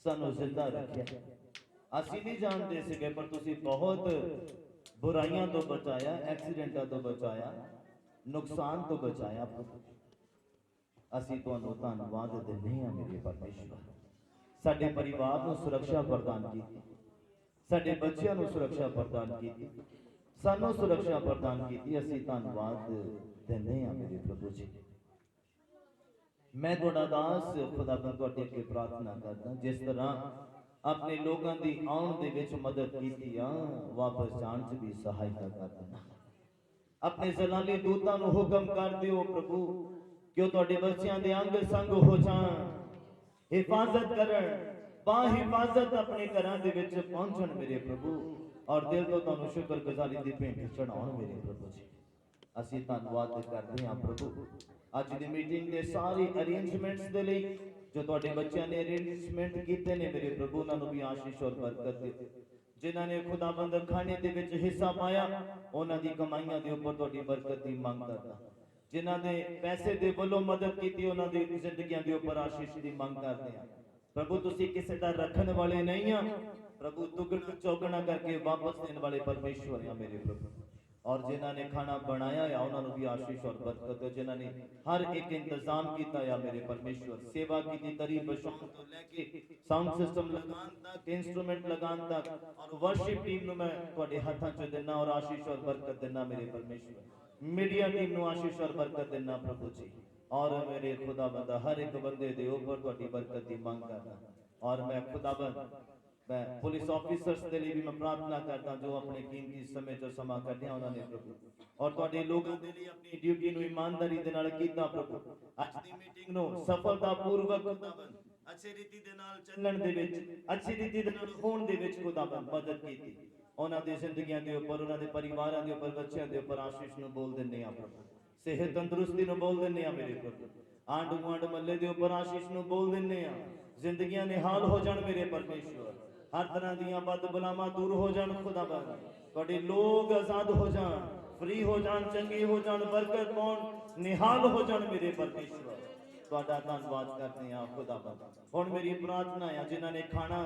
ਸਾਨੂੰ ਜ਼ਿੰਦਾ ਰੱਖਿਆ। ਅਸੀਂ ਨਹੀਂ ਜਾਣਦੇ ਸੀਗੇ ਪਰ ਤੁਸੀਂ ਬਹੁਤ ਬੁਰਾਈਆਂ ਤੋਂ ਬਚਾਇਆ, ਐਕਸੀਡੈਂਟਾਂ ਤੋਂ ਬਚਾਇਆ, ਨੁਕਸਾਨ ਤੋਂ ਬਚਾਇਆ ਪ੍ਰਭੂ। ਅਸੀਂ ਤੁਹਾਨੂੰ ਧੰਨਵਾਦ ਦਿੰਦੇ ਹਾਂ ਮੇਰੇ ਪਰਮੇਸ਼ਵਰ। ਸਾਡੇ ਪਰਿਵਾਰ ਨੂੰ ਸੁਰੱਖਿਆ ਪ੍ਰਦਾਨ ਕੀਤੀ, ਸਾਡੇ ਬੱਚਿਆਂ ਨੂੰ ਸੁਰੱਖਿਆ ਪ੍ਰਦਾਨ ਕੀਤੀ, ਸਾਨੂੰ ਸੁਰੱਖਿਆ ਪ੍ਰਦਾਨ ਕੀਤੀ। ਅਸੀਂ ਧੰਨਵਾਦ ਦਿੰਦੇ ਹਾਂ ਮੇਰੇ ਪ੍ਰਭੂ ਜੀ। ਮੈਂ ਤੁਹਾਡਾ ਦਾਸ ਖੁਦਾਵੰਦ ਤੁਹਾਡੇ ਅੱਗੇ ਪ੍ਰਾਰਥਨਾ ਕਰਦਾ, ਜਿਸ ਤਰ੍ਹਾਂ ਆਪਣੇ ਲੋਕਾਂ ਦੀ ਆਉਣ ਦੇ ਵਿੱਚ ਮਦਦ ਕੀਤੀ ਆ, ਵਾਪਸ ਜਾਣ 'ਚ ਵੀ ਸਹਾਇਤਾ ਕਰ ਦੇਣਾ। ਆਪਣੇ ਜ਼ਲਾਲੀ ਦੂਤਾਂ ਨੂੰ ਹੁਕਮ ਕਰ ਦਿਓ ਪ੍ਰਭੂ ਕਿ ਉਹ ਤੁਹਾਡੇ ਬੱਚਿਆਂ ਦੇ ਅੰਗ ਸੰਗ ਹੋ ਜਾਣ, ਹਿਫਾਜ਼ਤ ਕਰਨ, ਹਿਫਾਜ਼ਤ ਆਪਣੇ ਘਰਾਂ ਦੇ ਵਿੱਚ ਪਹੁੰਚਣ ਮੇਰੇ ਪ੍ਰਭੂ ਔਰ ਦਿਲ ਤੋਂ ਤੁਹਾਨੂੰ ਸ਼ੁਕਰਗੁਜ਼ਾਰੀ ਦੀ ਭੇਂਟ ਚੜਾਉਣ ਮੇਰੇ ਪ੍ਰਭੂ ਜੀ। ਅਸੀਂ ਧੰਨਵਾਦ ਕਰਦੇ ਹਾਂ ਪ੍ਰਭੂ ਅੱਜ ਦੀ ਮੀਟਿੰਗ ਦੇ ਸਾਰੇ ਅਰੇਂਜਮੈਂਟਸ ਦੇ ਲਈ ਜੋ ਤੁਹਾਡੇ ਬੱਚਿਆਂ ਨੇ ਅਰੇਂਜਮੈਂਟ ਕੀਤੇ ਨੇ ਮੇਰੇ ਪ੍ਰਭੂ, ਉਹਨਾਂ ਨੂੰ ਵੀ ਆਸ਼ੀਸ਼ ਔਰ ਬਰਕਤ ਦਿਓ। ਜਿਨ੍ਹਾਂ ਨੇ ਖੁਦਾਵੰਦ ਖਾਣੇ ਦੇ ਵਿੱਚ ਹਿੱਸਾ ਪਾਇਆ, ਉਹਨਾਂ ਦੀ ਕਮਾਈਆਂ ਦੇ ਉੱਪਰ ਤੁਹਾਡੀ ਬਰਕਤ ਦੀ ਮੰਗ ਕਰਦਾ। ਜਿਨ੍ਹਾਂ ਨੇ ਪੈਸੇ ਦੇ ਵੱਲੋਂ ਮਦਦ ਕੀਤੀ ਉਹਨਾਂ ਦੀ ਜ਼ਿੰਦਗੀਆਂ ਦੇ ਉੱਪਰ ਆਸ਼ੀਸ਼ ਦੀ ਮੰਗ ਕਰਦੇ ਹਾਂ। ਪ੍ਰਭੂ ਤੁਸੀਂ ਕਿਸੇ ਦਾ ਰੱਖਣ ਵਾਲੇ ਨਹੀਂ ਆ ਪ੍ਰਭੂ, ਦੁੱਗਣਾ ਚੌਗਣਾ ਕਰਕੇ ਵਾਪਸ ਦੇਣ ਵਾਲੇ ਪਰਮੇਸ਼ਵਰ ਆ ਮੇਰੇ ਪ੍ਰਭੂ। और जिन्होंने खाना बनाया या उन्होंने भी आशीष और बरकत, जिन्होंने हर एक इंतजाम किया या मेरे परमेश्वर, सेवा की तरी बशान तो लेके साउंड सिस्टम लगान तक, इंस्ट्रूमेंट लगान तक और वर्शिप टीम नु मैं तुहाडे हाथां च देना और आशीष और बरकत देना मेरे परमेश्वर। मीडिया टीम नु आशीष और बरकत देना प्रभु जी। और मेरे खुदाबंद हर एक बंदे दे ऊपर तुहाडी बरकत दी मांग करदा। और मैं खुदाबंद मैं पुलिस ऑफिसर्स के लिए भी मैं प्रार्थना करता जो अपने कीमती समय जो समा करते हैं उन्होंने प्रभु, और तुहाडे लोगों के लिए अपनी ड्यूटी नु ईमानदारी दे नाल कीता प्रभु। आज दी मीटिंग नु सफलतापूर्वक खुदाबंद अच्छी रीति दे नाल चलण दे विच, अच्छी रीति दे नाल होण दे विच खुदाबंद मदद कीती। उन्हां दी जिंदगियां दे उपर, उन्हां दे परिवारां दे उपर, बच्चों दे उपर आशीष नु बोल दिंदे आ प्रभु। सेहत तंदुरुस्ती नु बोल दिंदे आ मेरे प्रभु। आंड गुआंड मल्ले दे उपर आशीष नु बोल दिंदे आ। जिंदगियां निहाल हो जाण मेरे परमेश्वर। हर तरह दियां बद बलावां दूर हो जाण खुदाबंद, तुहाडे लोग आजाद हो जाण, फ्री हो जाण, चंगे हो जाण, बरकत पाउण, निहाल हो जाण मेरे परमेश्वर। तुहाडा धन्नवाद करते हैं खुदाबंद। हुण मेरी प्रार्थना है जिन्हां ने खाना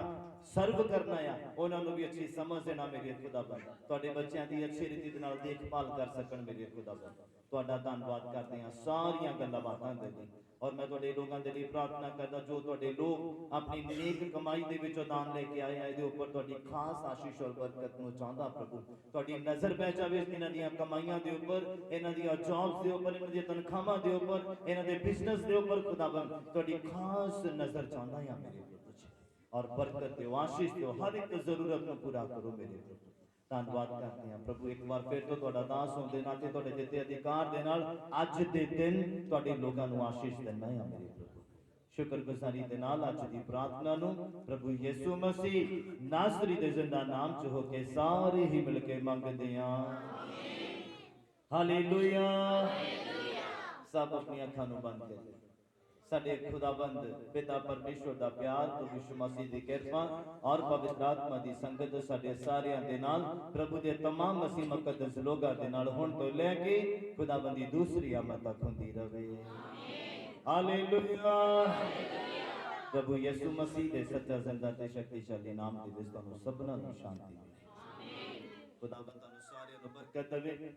सर्व करना है उन्हां नूं भी अच्छी समझ देना मेरे खुदाबंद, तुहाडे बच्चों की अच्छी रीति दे नाल देखभाल कर सकण मेरे खुदाबंद। तुहाडा धन्नवाद करते हैं सारियां गल्लां बातां दे लई। और मैं तुहाडे लोगों के लिए प्रार्थना करदा जो तुहाडे लोग अपनी नेक कमाई दे विचों दान लेके आए हैं, इहदे उपर तुहाडी खास आशीष और बरकत नूं चाहंदा प्रभु। तुहाडी नज़र पै जावे इन्हां दीयां कमाईयां दे उपर, इन्हां दीयां जॉब्स दे उपर, इन्हां दीयां तनखाहां दे उपर, इन्हां दे बिजनेस दे उपर खुदाबंद तुहाडी खास नज़र चाहंदा है मेरे प्रभु जी। और बरकत दिओ, आशीष दिओ, हर एक जरूरत नूं पूरा करो मेरे प्रभु। धन्नवाद करते हैं प्रभु। एक बार फिर तो तुहाडा दास होण दे नाते तुहाडे दित्ते अधिकार दे नाल अज दे दिन तुहाडे लोकां नूं आशीष देना है मेरे प्रभु। शुक्रगुजारी दे नाल अज दी प्रार्थना नूं प्रभु यीशु मसीह नासरी दे जिंदा नाम च होके सारे ही मिल के मंगदे हां। हालेलुया। सब अपनी अखां नूं बंद कर दे। साडे खुदाबंद पिता परमेश्वर दा प्यार, प्रभु यीशु मसीह दी किरपा और पवित्र आत्मा दी संगत साडे सारियां दे नाल, प्रभु दे तमाम मसीह मुकद्दस लोगां दे नाल हुण तो लेके खुदाबंद दी दूसरी आमद तक हुंदी रहे। हालेलुया। प्रभु यीशु मसीह दे सच्चा जिंदा ते शक्तिशाली नाम दे विच तुहानूं सबना नूं शांति मिले। खुदाबंद तुहानूं सारियां नूं बरकत देवे।